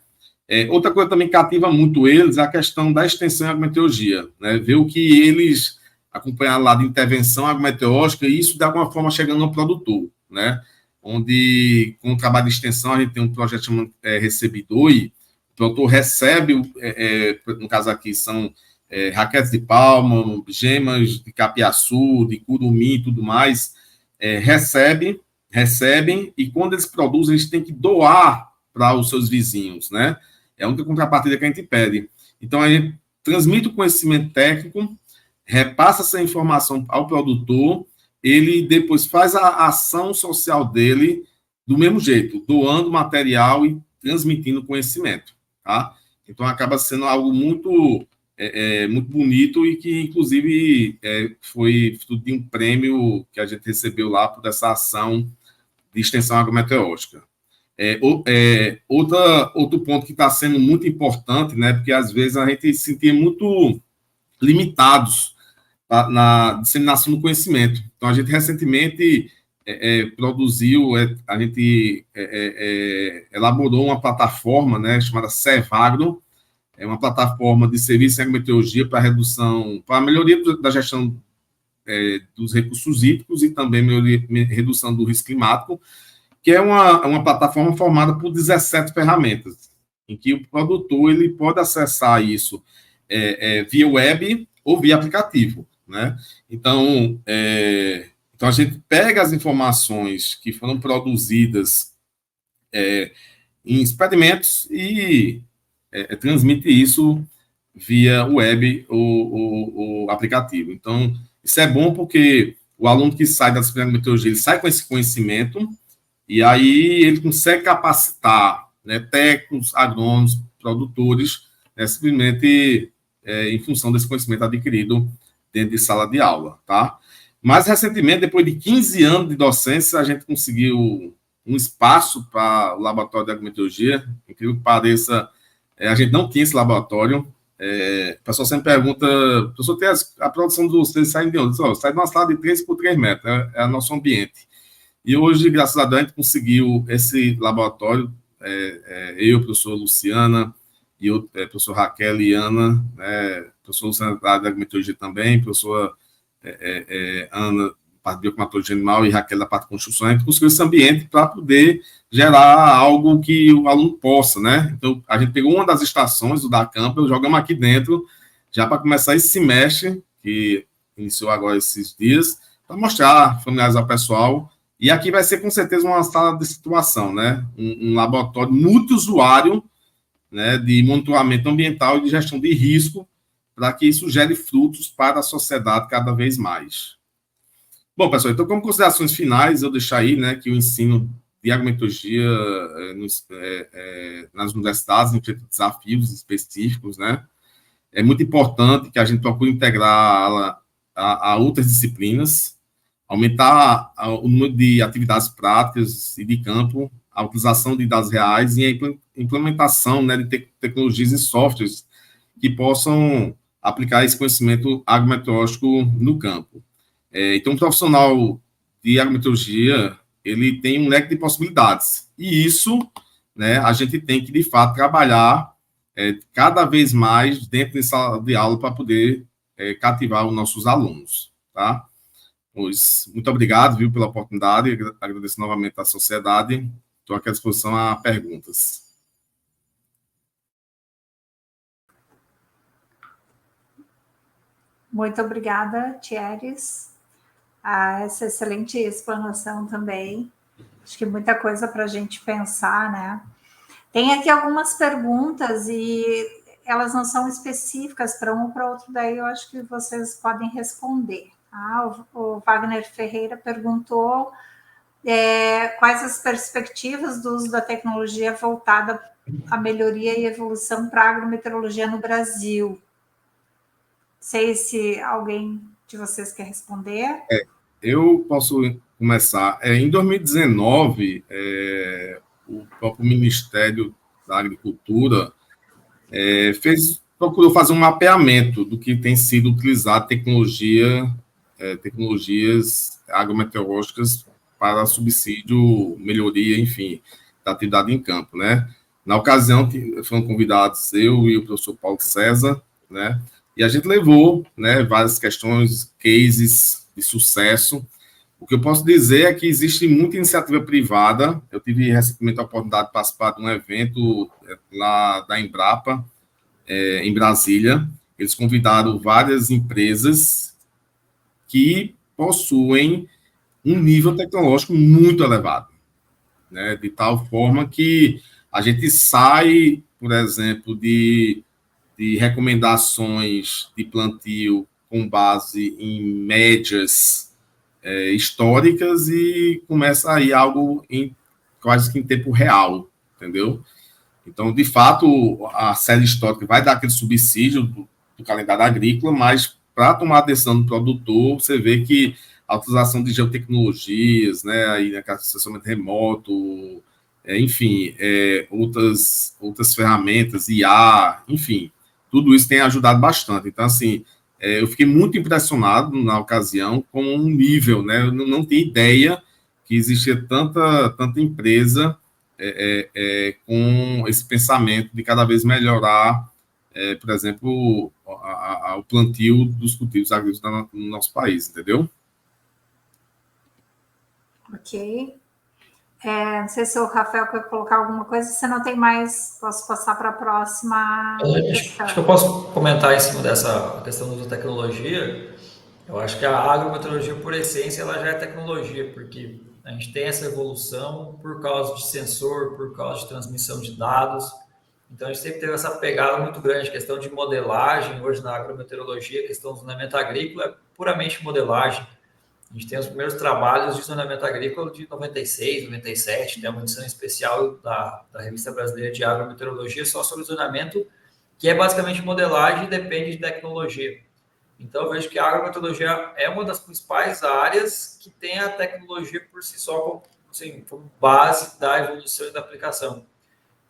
Outra coisa também que cativa muito eles é a questão da extensão em agrometeorologia, né? Ver o que eles acompanharam lá de intervenção agrometeorológica e isso, de alguma forma, chegando ao produtor, né? Onde, com o trabalho de extensão, a gente tem um projeto chamado Recebidor, e o produtor recebe, no caso aqui, são raquetes de palma, gemas de capiaçu, de curumim e tudo mais, recebem, e quando eles produzem, eles têm que doar para os seus vizinhos, né? É a única contrapartida que a gente pede. Então, a gente transmite o conhecimento técnico, repassa essa informação ao produtor, ele depois faz a ação social dele do mesmo jeito, doando material e transmitindo conhecimento, tá? Então, acaba sendo algo muito muito bonito e que, inclusive, foi fruto de um prêmio que a gente recebeu lá por essa ação de extensão agrometeorológica. Outro ponto que está sendo muito importante, né, porque às vezes a gente se sentia muito limitados na disseminação do conhecimento. Então, a gente recentemente produziu, a gente elaborou uma plataforma, né, chamada Cevagro, é uma plataforma de serviço em agrometeorologia para redução, para a melhoria da gestão dos recursos hídricos e também redução do risco climático, que é uma plataforma formada por 17 ferramentas, em que o produtor ele pode acessar isso via web ou via aplicativo, né? Então, a gente pega as informações que foram produzidas em experimentos e transmite isso via web ou aplicativo. Então, isso é bom porque o aluno que sai da disciplina de meteorologia, ele sai com esse conhecimento e aí ele consegue capacitar, né, técnicos, agrônomos, produtores, simplesmente em função desse conhecimento adquirido dentro de sala de aula, tá? Mais recentemente, depois de 15 anos de docência, a gente conseguiu um espaço para o laboratório de agrometeorologia, incrível que pareça, a gente não tinha esse laboratório. O pessoal sempre pergunta, professor, a produção de vocês sai de onde? Sai de uma sala de 3 por 3 metros, é o nosso ambiente. E hoje, graças a Deus, a gente conseguiu esse laboratório, eu, professor Luciana, e o professor Raquel e Ana, professor Luciana da agrometeorologia também, professora Ana, parte de bioclimatologia animal, e Raquel da parte de construção, a gente conseguiu esse ambiente para poder gerar algo que o aluno possa, né? Então, a gente pegou uma das estações do DACamp, jogamos aqui dentro, já para começar esse semestre, que iniciou agora esses dias, para mostrar, familiarizar o pessoal. E aqui vai ser, com certeza, uma sala de situação, né? Um laboratório multiusuário, né, de monitoramento ambiental e de gestão de risco, para que isso gere frutos para a sociedade cada vez mais. Bom, pessoal, então, como considerações finais, eu deixo aí, né, que o ensino de agrometeorologia nas universidades enfrenta desafios específicos, né? É muito importante que a gente procure integrar a outras disciplinas, aumentar o número de atividades práticas e de campo, a utilização de dados reais e a implementação, né, de tecnologias e softwares que possam aplicar esse conhecimento agrometeorológico no campo. Então, um profissional de agrometeorologia, ele tem um leque de possibilidades. E isso, né, a gente tem que, de fato, trabalhar cada vez mais dentro de sala de aula para poder cativar os nossos alunos, tá? Pois, muito obrigado, viu, pela oportunidade, agradeço novamente à sociedade, estou aqui à disposição a perguntas. Muito obrigada, Thieres, essa excelente explanação também. Acho que muita coisa para a gente pensar, né? Tem aqui algumas perguntas e elas não são específicas para um ou para outro, daí eu acho que vocês podem responder, O Wagner Ferreira perguntou quais as perspectivas do uso da tecnologia voltada à melhoria e evolução para a agrometeorologia no Brasil. Não sei se alguém de vocês quer responder. Eu posso começar. Em 2019, o próprio Ministério da Agricultura procurou fazer um mapeamento do que tem sido utilizado tecnologias agrometeorológicas para subsídio, melhoria, enfim, da atividade em campo, né? Na ocasião, foram convidados eu e o professor Paulo César, né? E a gente levou, né, várias questões, cases de sucesso. O que eu posso dizer é que existe muita iniciativa privada. Eu tive recentemente a oportunidade de participar de um evento lá da Embrapa, em Brasília. Eles convidaram várias empresas que possuem um nível tecnológico muito elevado, né? De tal forma que a gente sai, por exemplo, de recomendações de plantio com base em médias históricas e começa aí algo quase que em tempo real, entendeu? Então, de fato, a série histórica vai dar aquele subsídio do calendário agrícola, mas para tomar a decisão do produtor, você vê que a utilização de geotecnologias, né, aí, né, assessoramento remoto, enfim, outras ferramentas, IA, enfim, tudo isso tem ajudado bastante. Então, assim, eu fiquei muito impressionado na ocasião com um nível, né, eu não tinha ideia que existia tanta empresa com esse pensamento de cada vez melhorar, por exemplo, o plantio dos cultivos agrícolas no nosso país, entendeu? Ok. Não sei se o Rafael quer colocar alguma coisa, se não tem mais, posso passar para a próxima questão. Acho que eu posso comentar em cima dessa questão da tecnologia. Eu acho que a agrometeorologia, por essência, ela já é tecnologia, porque a gente tem essa evolução por causa de sensor, por causa de transmissão de dados. Então, a gente sempre teve essa pegada muito grande, questão de modelagem. Hoje, na agrometeorologia, a questão do zonamento agrícola é puramente modelagem. A gente tem os primeiros trabalhos de zonamento agrícola de 96, 97, tem uma edição especial da Revista Brasileira de Agrometeorologia só sobre zonamento, que é basicamente modelagem e depende de tecnologia. Então, eu vejo que a agrometeorologia é uma das principais áreas que tem a tecnologia por si só como, assim, como base da evolução e da aplicação.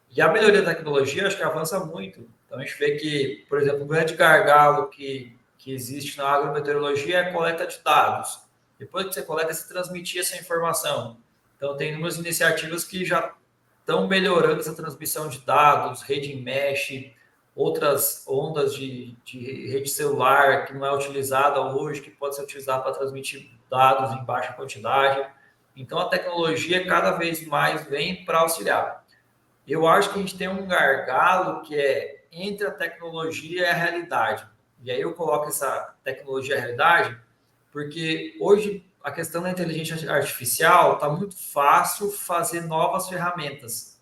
E a melhoria da tecnologia, acho que avança muito. Então, a gente vê que, por exemplo, o grande gargalo que existe na agrometeorologia é a coleta de dados. Depois que você coleta, você transmitir essa informação. Então, tem inúmeras iniciativas que já estão melhorando essa transmissão de dados, rede mesh, outras ondas de rede celular que não é utilizada hoje, que pode ser utilizada para transmitir dados em baixa quantidade. Então, a tecnologia cada vez mais vem para auxiliar. Eu acho que a gente tem um gargalo que é entre a tecnologia e a realidade. E aí eu coloco essa tecnologia e a realidade porque hoje a questão da inteligência artificial está muito fácil fazer novas ferramentas.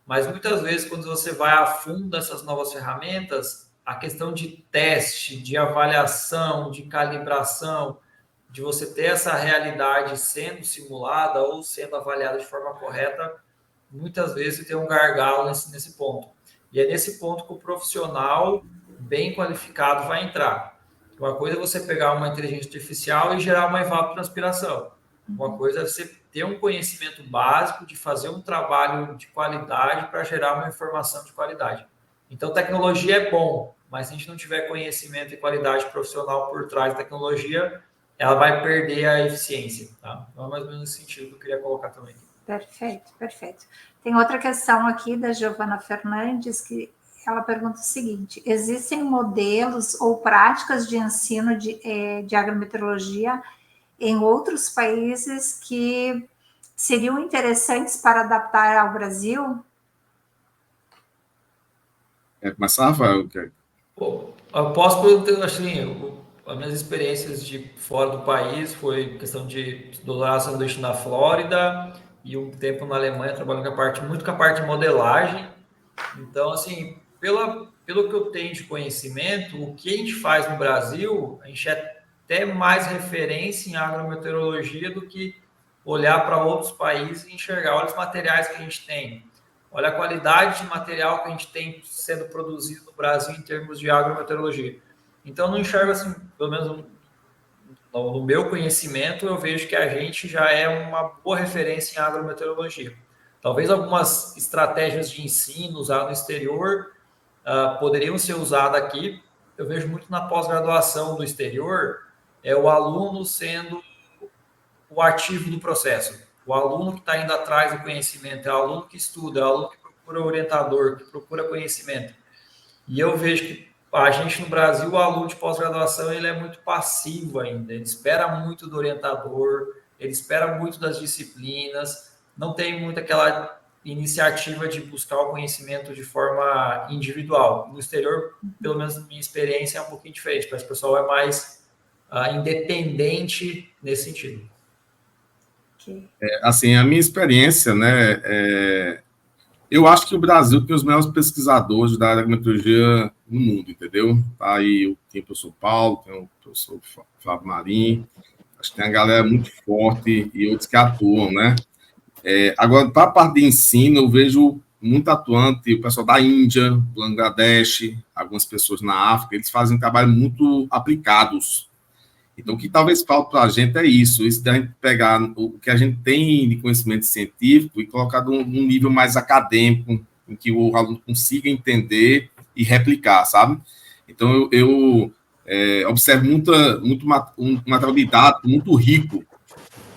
Mas muitas vezes, quando você vai a fundo dessas novas ferramentas, a questão de teste, de avaliação, de calibração, de você ter essa realidade sendo simulada ou sendo avaliada de forma correta, muitas vezes tem um gargalo nesse ponto. E é nesse ponto que o profissional bem qualificado vai entrar. Uma coisa é você pegar uma inteligência artificial e gerar uma evapotranspiração. Uma coisa é você ter um conhecimento básico de fazer um trabalho de qualidade para gerar uma informação de qualidade. Então, tecnologia é bom, mas se a gente não tiver conhecimento e qualidade profissional por trás da tecnologia, ela vai perder a eficiência. Tá? Então, é mais ou menos nesse sentido que eu queria colocar também. Perfeito, perfeito. Tem outra questão aqui da Giovana Fernandes, que ela pergunta o seguinte: existem modelos ou práticas de ensino de agrometeorologia em outros países que seriam interessantes para adaptar ao Brasil? Quer começar, Rafael? Eu posso, assim, as minhas experiências de fora do país foi questão de doutorado sanduíche na Flórida e um tempo na Alemanha trabalhando muito com a parte de modelagem. Então, assim, pelo que eu tenho de conhecimento, o que a gente faz no Brasil, a gente até mais referência em agrometeorologia do que olhar para outros países e enxergar, olha os materiais que a gente tem, olha a qualidade de material que a gente tem sendo produzido no Brasil em termos de agrometeorologia. Então, eu não enxergo assim, pelo menos no meu conhecimento, eu vejo que a gente já é uma boa referência em agrometeorologia. Talvez algumas estratégias de ensino usadas no exterior poderiam ser usadas aqui. Eu vejo muito na pós-graduação do exterior, o aluno sendo o ativo do processo. O aluno que está indo atrás do conhecimento, é o aluno que estuda, é o aluno que procura orientador, que procura conhecimento. E eu vejo que a gente no Brasil, o aluno de pós-graduação, ele é muito passivo ainda, ele espera muito do orientador, ele espera muito das disciplinas, não tem muito aquela iniciativa de buscar o conhecimento de forma individual. No exterior, pelo menos na minha experiência, é um pouquinho diferente, mas o pessoal é mais independente nesse sentido. Assim, a minha experiência, né, eu acho que o Brasil tem os melhores pesquisadores da agrometeorologia no mundo, entendeu? Tá aí, tem o professor Paulo, tem o professor Flávio Marim, acho que tem uma galera muito forte e outros que atuam, né? Agora, para a parte de ensino, eu vejo muito atuante o pessoal da Índia, Bangladesh, algumas pessoas na África, eles fazem trabalho muito aplicados. Então, o que talvez falte para a gente é isso da gente pegar o que a gente tem de conhecimento científico e colocar num nível mais acadêmico, em que o aluno consiga entender e replicar, sabe? Então, eu observo muito material didático muito rico.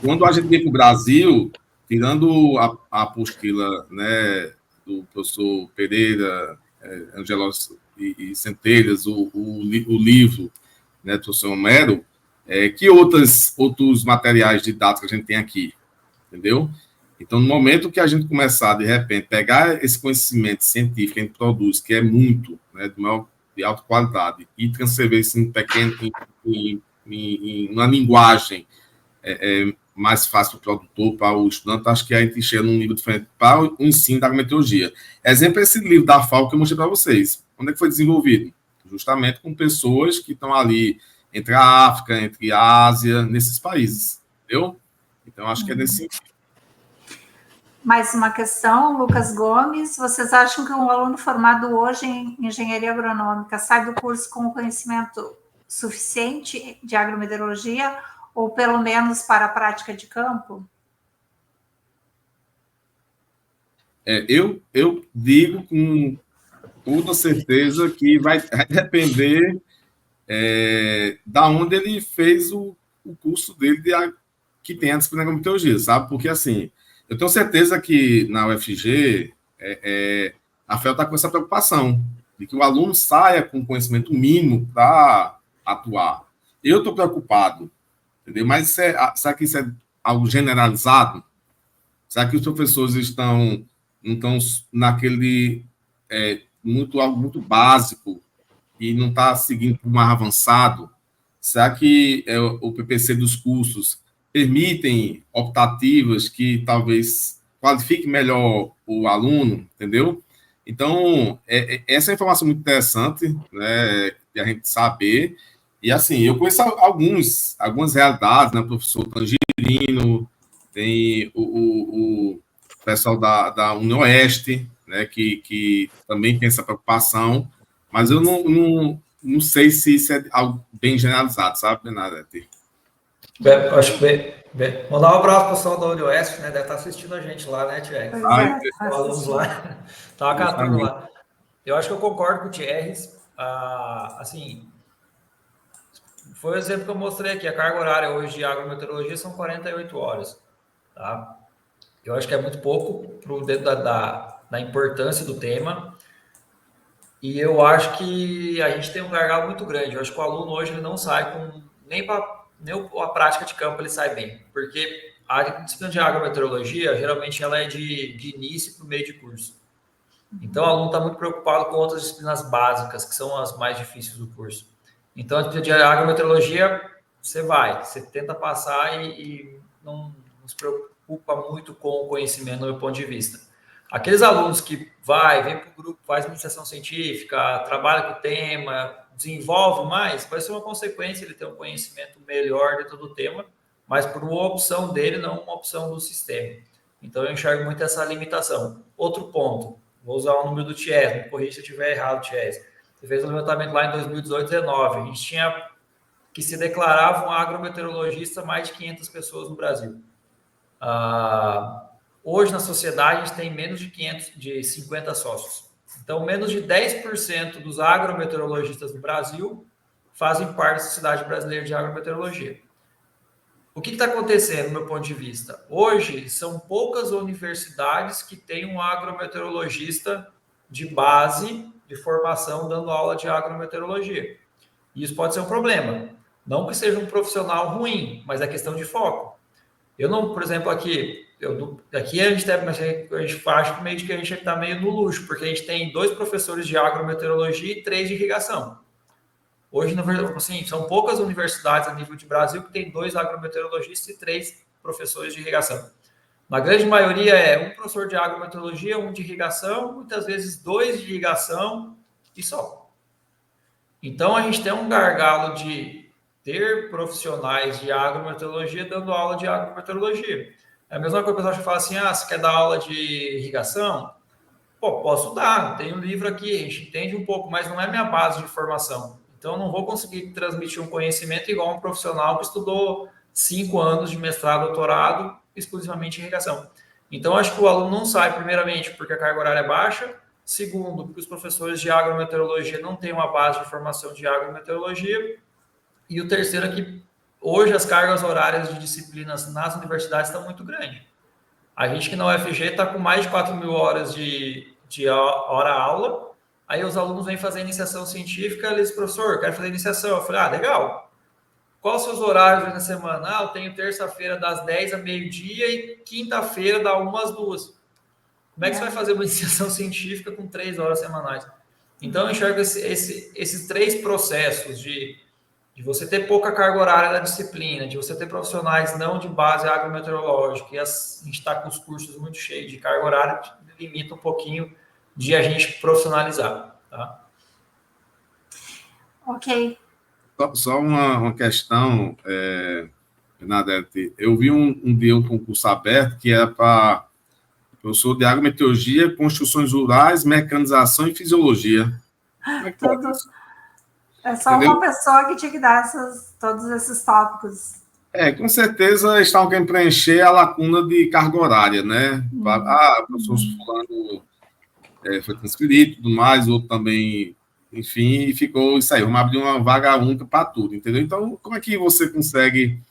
Quando a gente vem para o Brasil, tirando a apostila, né, do professor Pereira, Angelos e Centelhas, o livro, né, do professor Homero, que outros materiais didáticos a gente tem aqui, entendeu? Então, no momento que a gente começar, de repente, pegar esse conhecimento científico que a gente produz, que é muito, né, de alta qualidade, e transcrever isso em pequeno, em uma linguagem mais fácil para o produtor, para o estudante, acho que a gente chega num nível diferente para o ensino da agrometeorologia. Exemplo é esse livro da FAO que eu mostrei para vocês. Onde é que foi desenvolvido? Justamente com pessoas que estão ali entre a África, entre a Ásia, nesses países, entendeu? Então, acho que é nesse sentido. Mais uma questão, Lucas Gomes. Vocês acham que um aluno formado hoje em engenharia agronômica sai do curso com conhecimento suficiente de agrometeorologia ou pelo menos para a prática de campo? Eu digo com toda certeza que vai depender da onde ele fez o curso dele que tem a disciplina de agrometeorologia, sabe? Porque, assim, eu tenho certeza que na UFG a FEL está com essa preocupação de que o aluno saia com conhecimento mínimo para atuar. Eu estou preocupado, entendeu? Mas será que isso é algo generalizado? Será que os professores não estão naquele algo muito básico e não está seguindo para o mais avançado? Será que o PPC dos cursos permitem optativas que talvez qualifiquem melhor o aluno, entendeu? Então, essa é uma informação muito interessante, né, de a gente saber. E, assim, eu conheço algumas realidades, né, o professor Tangerino, tem o pessoal da UniOeste, né, que também tem essa preocupação, mas eu não sei se isso é algo bem generalizado, sabe, Bernadette? Acho que mandar um abraço para o pessoal da UniOeste, né? Deve estar assistindo a gente lá, né, Thierry? Alunos lá. Estava com a turma lá. Eu acho que eu concordo com o Thierry. Assim, foi o exemplo que eu mostrei aqui. A carga horária hoje de agrometeorologia são 48 horas. Tá? Eu acho que é muito pouco dentro da importância do tema. E eu acho que a gente tem um gargalo muito grande. Eu acho que o aluno hoje ele não sai nem a prática de campo ele sai bem, porque a disciplina de agrometeorologia, geralmente, ela é de início para o meio de curso. Então, o aluno está muito preocupado com outras disciplinas básicas, que são as mais difíceis do curso. Então, a disciplina de agrometeorologia, você tenta passar e não se preocupa muito com o conhecimento, do meu ponto de vista. Aqueles alunos que vem para o grupo, faz iniciação científica, trabalha com o tema, desenvolve mais, vai ser uma consequência ele ter um conhecimento melhor dentro do tema, mas por uma opção dele, não uma opção do sistema. Então, eu enxergo muito essa limitação. Outro ponto, vou usar o número do Thies, me corrija se eu estiver errado, Thies. Você fez um levantamento lá em 2018, 2019, a gente tinha que se declarava um agrometeorologista mais de 500 pessoas no Brasil. Hoje, na sociedade, a gente tem menos de 50 sócios. Então, menos de 10% dos agrometeorologistas no Brasil fazem parte da Sociedade Brasileira de Agrometeorologia. O que está acontecendo, do meu ponto de vista? Hoje, são poucas universidades que têm um agrometeorologista de base, de formação, dando aula de agrometeorologia. E isso pode ser um problema. Não que seja um profissional ruim, mas é questão de foco. Eu não, por exemplo, aqui a gente acha meio que a gente está meio no luxo, porque a gente tem 2 professores de agrometeorologia e 3 de irrigação. Hoje, assim, são poucas universidades a nível de Brasil que tem 2 agrometeorologistas e 3 professores de irrigação. Na grande maioria é um professor de agrometeorologia, um de irrigação, muitas vezes 2 de irrigação e só. Então, a gente tem um gargalo de ter profissionais de agrometeorologia dando aula de agrometeorologia. É a mesma coisa que o pessoal fala assim, você quer dar aula de irrigação? Pô, posso dar, tem um livro aqui, a gente entende um pouco, mas não é minha base de formação. Então, eu não vou conseguir transmitir um conhecimento igual um profissional que estudou 5 anos de mestrado, doutorado, exclusivamente em irrigação. Então, acho que o aluno não sai, primeiramente, porque a carga horária é baixa, segundo, porque os professores de agrometeorologia não têm uma base de formação de agrometeorologia, e o terceiro é que hoje as cargas horárias de disciplinas nas universidades estão muito grandes. A gente que na UFG está com mais de 4.000 horas de hora-aula, aí os alunos vêm fazer iniciação científica, eles, professor, eu quero fazer iniciação. Eu falei, legal. Quais os seus horários na semana? Eu tenho terça-feira das 10 a meio-dia e quinta-feira da 1 às 2. Como é que você vai fazer uma iniciação científica com 3 horas semanais? Então, eu enxergo esses 3 processos de você ter pouca carga horária da disciplina, de você ter profissionais não de base agrometeorológica, e a gente está com os cursos muito cheios de carga horária, limita um pouquinho de a gente profissionalizar. Tá? Ok. Só uma questão, Bernadette. Eu vi um dia um concurso aberto que era para professor de agrometeorologia, construções rurais, mecanização e fisiologia. Como é que pode isso? É só Entendeu? Uma pessoa que tinha que dar todos esses tópicos. Com certeza eles estavam querendo preencher a lacuna de carga horária, né? O professor fulano foi transferido e tudo mais, outro também, enfim, e ficou isso aí. Vamos abrir uma vaga única para tudo, entendeu? Então, como é que você consegue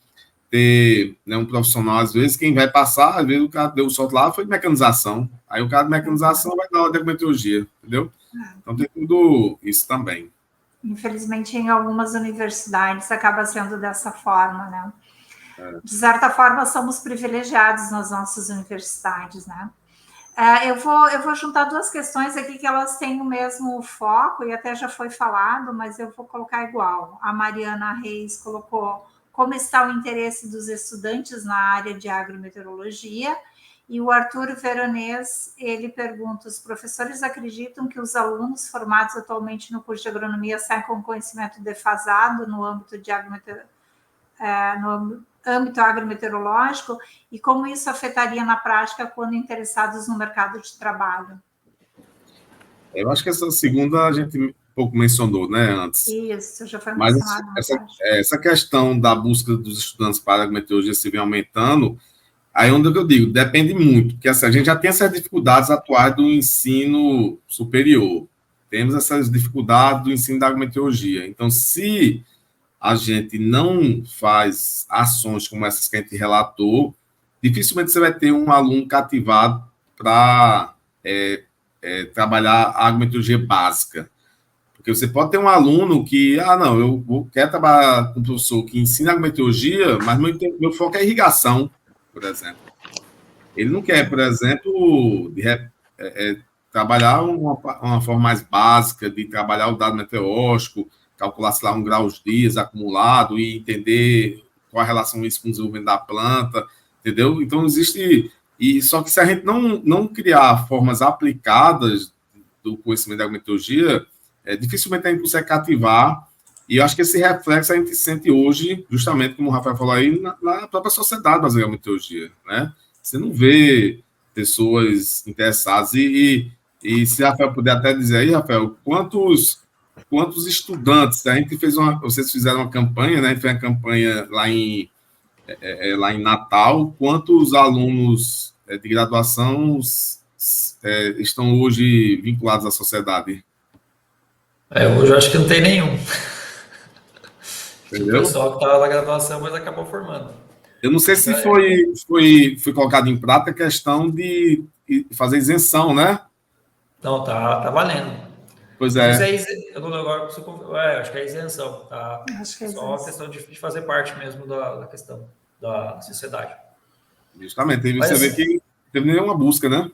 ter, né, um profissional, às vezes, quem vai passar, às vezes o cara deu o sorte lá, foi de mecanização. Aí o cara de mecanização vai dar aula de agrometeorologia, entendeu? Então tem tudo isso também. Infelizmente, em algumas universidades acaba sendo dessa forma, né? De certa forma, somos privilegiados nas nossas universidades, né? Eu vou juntar 2 questões aqui que elas têm o mesmo foco, e até já foi falado, mas eu vou colocar igual. A Mariana Reis colocou como está o interesse dos estudantes na área de agrometeorologia, e o Arthur Veronês, ele pergunta, os professores acreditam que os alunos formados atualmente no curso de agronomia saem com conhecimento defasado no âmbito de no âmbito agrometeorológico, e como isso afetaria na prática quando interessados no mercado de trabalho? Eu acho que essa segunda a gente um pouco mencionou, né, antes. Isso, já foi mencionado. Mas essa questão da busca dos estudantes para agrometeorologia se vem aumentando. Aí onde eu digo, depende muito, porque assim, a gente já tem essas dificuldades atuais do ensino superior, temos essas dificuldades do ensino da agrometeorologia. Então, se a gente não faz ações como essas que a gente relatou, dificilmente você vai ter um aluno cativado para trabalhar a agrometeorologia básica. Porque você pode ter um aluno que, não, eu quero trabalhar com um professor que ensina agrometeorologia, mas meu foco é irrigação, por exemplo. Ele não quer, por exemplo, trabalhar uma forma mais básica de trabalhar o dado meteorológico, calcular, sei lá, 1 grau os dias acumulado e entender qual a relação isso com o desenvolvimento da planta, entendeu? Então, existe... Só que se a gente não criar formas aplicadas do conhecimento da agrometeorologia, dificilmente a gente consegue cativar, e eu acho que esse reflexo a gente sente hoje, justamente como o Rafael falou aí, na própria sociedade brasileira de meteorologia, né? Você não vê pessoas interessadas, e se Rafael puder até dizer aí, Rafael, quantos estudantes, a gente fez vocês fizeram uma campanha, né? A gente fez uma campanha lá em Natal, quantos alunos de graduação estão hoje vinculados à sociedade? Hoje eu acho que não tem nenhum. O Entendeu? pessoal que estava na graduação, mas acabou formando. Eu não sei se foi colocado em prática a questão de fazer isenção, né? Não, tá valendo. Pois Isso é. eu não agora acho que é isenção, tá? Acho que é Só a isso. questão de fazer parte mesmo da questão da sociedade. Justamente, aí você Mas, vê que não teve nenhuma busca, né?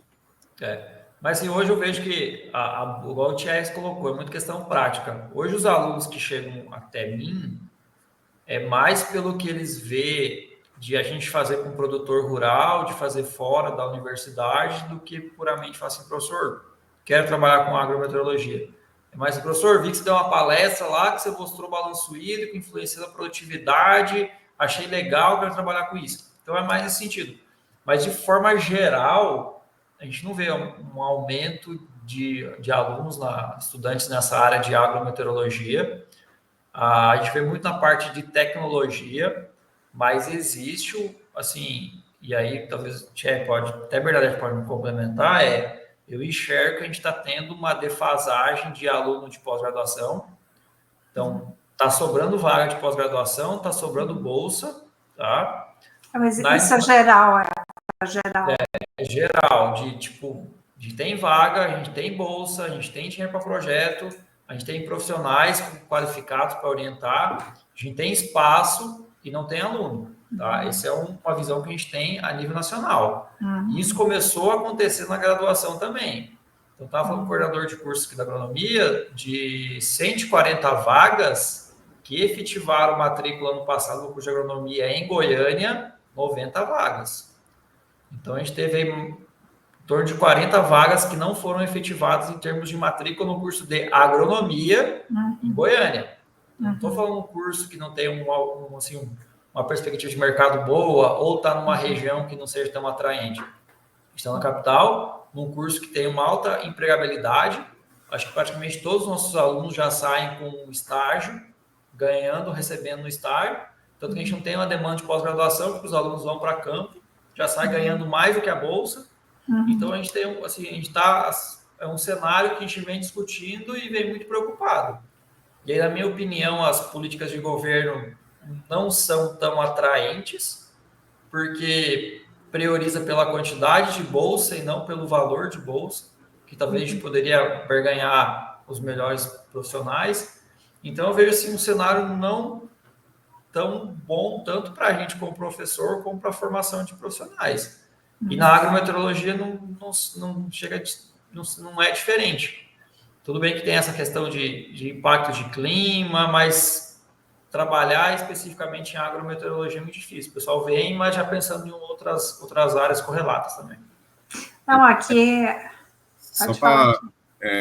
Mas assim, hoje eu vejo que, igual o Thierry colocou, é muito questão prática. Hoje os alunos que chegam até mim é mais pelo que eles vê de a gente fazer com produtor rural, de fazer fora da universidade, do que puramente falar assim, professor, quero trabalhar com agrometeorologia. Mas, professor, vi que você deu uma palestra lá, que você mostrou balanço hídrico, influência da produtividade, achei legal, quero trabalhar com isso. Então, é mais nesse sentido. Mas, de forma geral, a gente não vê um aumento de alunos, estudantes nessa área de agrometeorologia. A gente vê muito na parte de tecnologia, mas existe, assim, e aí talvez o Tchê pode, até Bernadette pode me complementar, eu enxergo que a gente está tendo uma defasagem de aluno de pós-graduação. Então, está sobrando vaga de pós-graduação, está sobrando bolsa, tá? Mas isso é geral, geral. É geral, de tem vaga, a gente tem bolsa, a gente tem dinheiro para projeto, a gente tem profissionais qualificados para orientar, a gente tem espaço e não tem aluno, tá? Essa é uma visão que a gente tem a nível nacional. E isso começou a acontecer na graduação também. Então, estava falando com o coordenador de curso aqui da agronomia, de 140 vagas que efetivaram matrícula ano passado no curso de agronomia em Goiânia, 90 vagas. Então, a gente teve aí em torno de 40 vagas que não foram efetivadas em termos de matrícula no curso de agronomia em Goiânia. Não estou falando um curso que não tem uma perspectiva de mercado boa ou está numa região que não seja tão atraente. Está na capital, num curso que tem uma alta empregabilidade. Acho que praticamente todos os nossos alunos já saem com estágio, ganhando, recebendo no estágio. Tanto que a gente não tem uma demanda de pós-graduação, porque os alunos vão para campo, já sai ganhando mais do que a bolsa. Então, a gente tem, assim, é um cenário que a gente vem discutindo e vem muito preocupado. E aí, na minha opinião, as políticas de governo não são tão atraentes, porque prioriza pela quantidade de bolsa e não pelo valor de bolsa, que talvez a gente poderia ganhar os melhores profissionais. Então, eu vejo assim, um cenário não tão bom, tanto para a gente como professor, como para a formação de profissionais. E na agrometeorologia não é diferente. Tudo bem que tem essa questão de impacto de clima, mas trabalhar especificamente em agrometeorologia é muito difícil. O pessoal vem, mas já pensando em outras áreas correlatas também. Não, aqui... Só para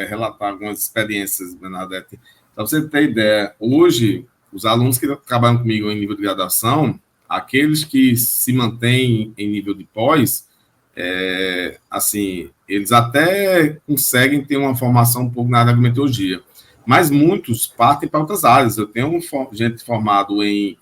relatar algumas experiências, Bernadette. Para você ter ideia, hoje, os alunos que trabalham comigo em nível de graduação, aqueles que se mantêm em nível de pós, assim, eles até conseguem ter uma formação um pouco na área da agrometeorologia, mas muitos partem para outras áreas. Eu tenho gente formado em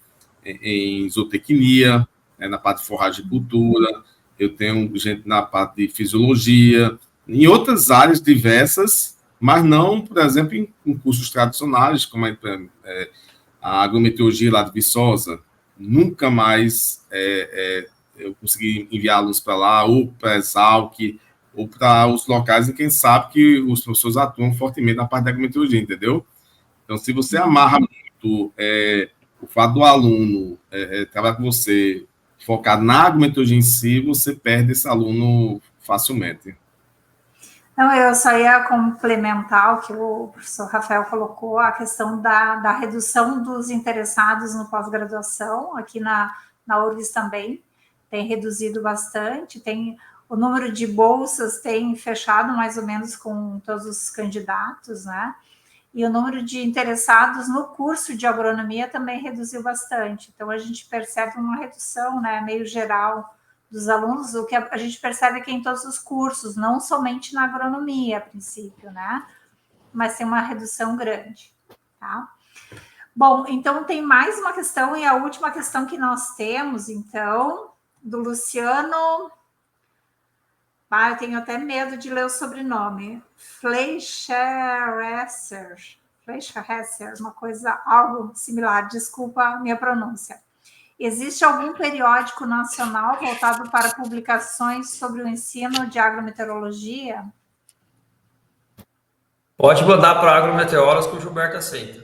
zootecnia, na parte de forragicultura, eu tenho gente na parte de fisiologia, em outras áreas diversas, mas não, por exemplo, em cursos tradicionais, como a agrometeorologia lá de Viçosa. Nunca mais eu consegui enviá-los para lá, ou para a Exalc, ou para os locais em quem sabe que os professores atuam fortemente na parte da agrometeorologia, entendeu? Então, se você amarra muito o fato do aluno trabalhar com você, focar na agrometeorologia em si, você perde esse aluno facilmente. Não, eu só ia complementar o que o professor Rafael colocou, a questão da redução dos interessados no pós-graduação, aqui na URGS também, tem reduzido bastante, o número de bolsas tem fechado mais ou menos com todos os candidatos, né? E o número de interessados no curso de agronomia também reduziu bastante. Então, a gente percebe uma redução, né, meio geral dos alunos, o que a gente percebe aqui em todos os cursos, não somente na agronomia, a princípio, né? Mas tem uma redução grande, tá? Bom, então tem mais uma questão, e a última questão que nós temos, então, do Luciano... eu tenho até medo de ler o sobrenome. Fleischeresser, uma coisa, algo similar, desculpa a minha pronúncia. Existe algum periódico nacional voltado para publicações sobre o ensino de agrometeorologia? Pode mandar para Agrometeoros que o Gilberto aceita.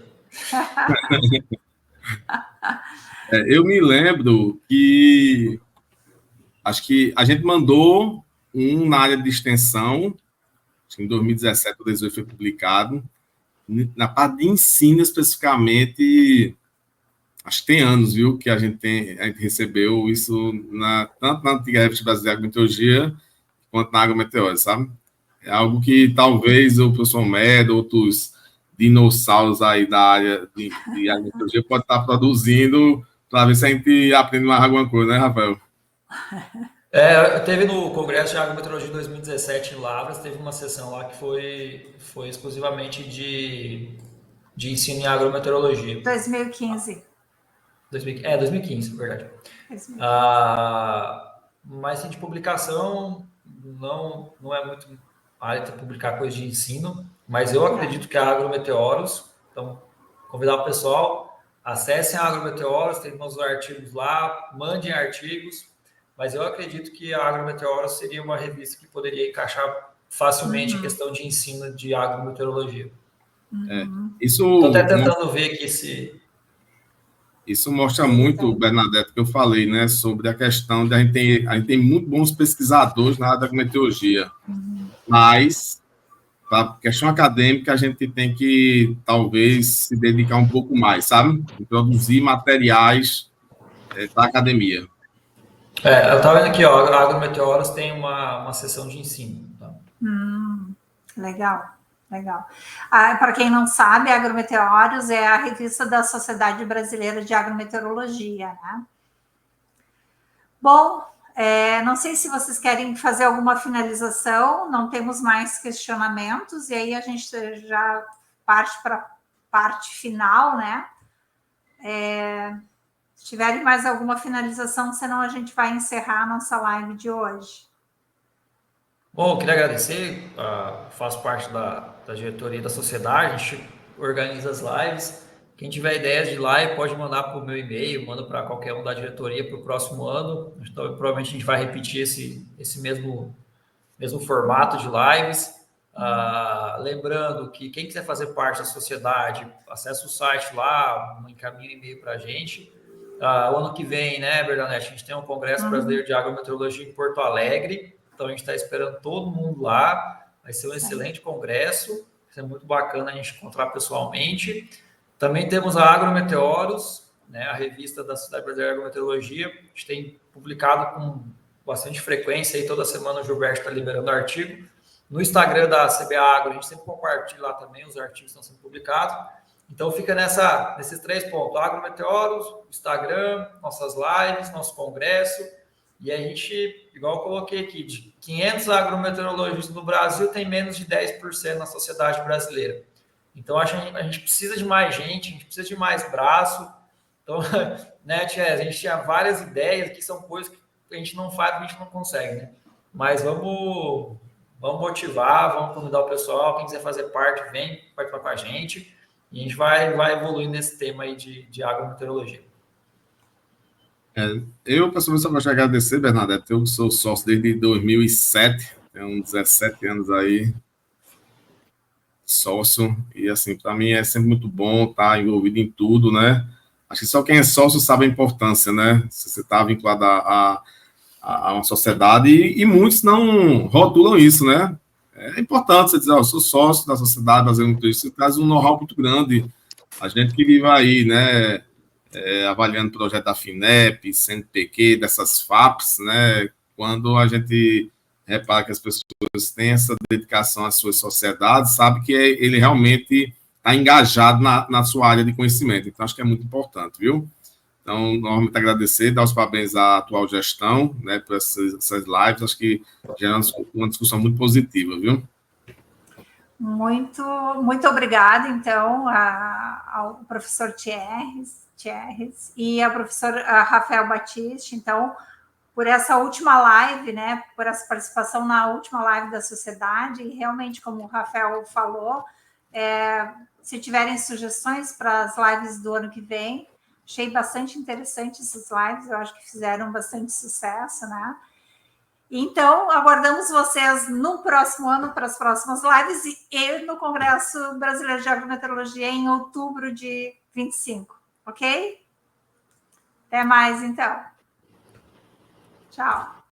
Eu me lembro que acho que a gente mandou um na área de extensão, acho que em 2017 ou 2018 foi publicado, na parte de ensino especificamente, acho que tem anos, viu, que a gente recebeu isso tanto na antiga Revista Brasileira de Agrometeorologia quanto na Agrometeorologia, sabe? É algo que talvez o professor Medo, outros dinossauros aí da área de agrometeorologia pode estar produzindo para ver se a gente aprende mais alguma coisa, né, Rafael? Teve no Congresso de Agrometeorologia de 2017 em Lavras, teve uma sessão lá que foi exclusivamente de ensino em agrometeorologia. 2015. 2015, verdade. 2015. Mas assim, de publicação, não é muito área de publicar coisa de ensino, mas eu acredito que a Agrometeoros, então, convidar o pessoal, acessem a Agrometeoros, tem uns artigos lá, mandem artigos, mas eu acredito que a Agrometeoros seria uma revista que poderia encaixar facilmente a questão de ensino de agrometeorologia. Estou até tentando ver aqui se... Isso mostra muito, Bernadette, que eu falei, né, sobre a questão de a gente tem muito bons pesquisadores na área da agrometeorologia, mas para a questão acadêmica a gente tem que talvez se dedicar um pouco mais, sabe? Produzir materiais para a academia. Eu estava vendo aqui, ó, a Agrometeoros tem uma sessão de ensino. Tá? Legal. Para quem não sabe, a Agrometeoros é a revista da Sociedade Brasileira de Agrometeorologia, né? Bom, não sei se vocês querem fazer alguma finalização, não temos mais questionamentos, e aí a gente já parte para a parte final, né? Se tiverem mais alguma finalização, senão a gente vai encerrar a nossa live de hoje. Bom, eu queria agradecer, faço parte da diretoria da sociedade, a gente organiza as lives. Quem tiver ideias de live pode mandar para o meu e-mail, manda para qualquer um da diretoria para o próximo ano. Então, provavelmente a gente vai repetir esse mesmo formato de lives. Lembrando que quem quiser fazer parte da sociedade, acessa o site lá, encaminha um e-mail para a gente. O ano que vem, né, Bernadette, a gente tem um Congresso Brasileiro de Agrometeorologia em Porto Alegre. Então, a gente está esperando todo mundo lá. Vai ser um excelente congresso. Vai ser muito bacana a gente encontrar pessoalmente. Também temos a Agrometeoros, né, a revista da Sociedade Brasileira de Agrometeorologia. A gente tem publicado com bastante frequência. Aí, toda semana o Gilberto está liberando artigo. No Instagram da CBA Agro, a gente sempre compartilha lá também. Os artigos estão sendo publicados. Então, fica nesses 3 pontos. Agrometeoros, Instagram, nossas lives, nosso congresso. E a gente, igual eu coloquei aqui, de 500 agrometeorologistas no Brasil, tem menos de 10% na sociedade brasileira. Então, a gente precisa de mais gente, a gente precisa de mais braço. Então, né, Tia, a gente tinha várias ideias que são coisas que a gente não faz, a gente não consegue, né? Mas vamos motivar, vamos convidar o pessoal. Quem quiser fazer parte, vem participar com a gente. E a gente vai evoluir nesse tema aí de agrometeorologia. Eu, pessoalmente, só gosto de agradecer, Bernadette. Eu sou sócio desde 2007, tenho uns 17 anos aí, sócio, e assim, para mim é sempre muito bom estar envolvido em tudo, né? Acho que só quem é sócio sabe a importância, né? Se você está vinculado a uma sociedade, e muitos não rotulam isso, né? É importante você dizer, eu sou sócio da sociedade brasileira, isso traz um know-how muito grande. A gente que vive aí, né? Avaliando o projeto da FINEP, CNPq, dessas FAPs, né? Quando a gente repara que as pessoas têm essa dedicação às suas sociedades, sabe que ele realmente tá engajado na sua área de conhecimento. Então, acho que é muito importante, viu? Então, novamente agradecer, dar os parabéns à atual gestão, né, por essas lives, acho que já é uma discussão muito positiva, viu? Muito obrigada, então, ao professor Thierry e ao professor Rafael Batiste, então, por essa última live, né, por essa participação na última live da sociedade, e realmente, como o Rafael falou, se tiverem sugestões para as lives do ano que vem, achei bastante interessante essas lives, eu acho que fizeram bastante sucesso, né? Então, aguardamos vocês no próximo ano para as próximas lives e no Congresso Brasileiro de Agrometeorologia em outubro de 25, ok? Até mais, então. Tchau.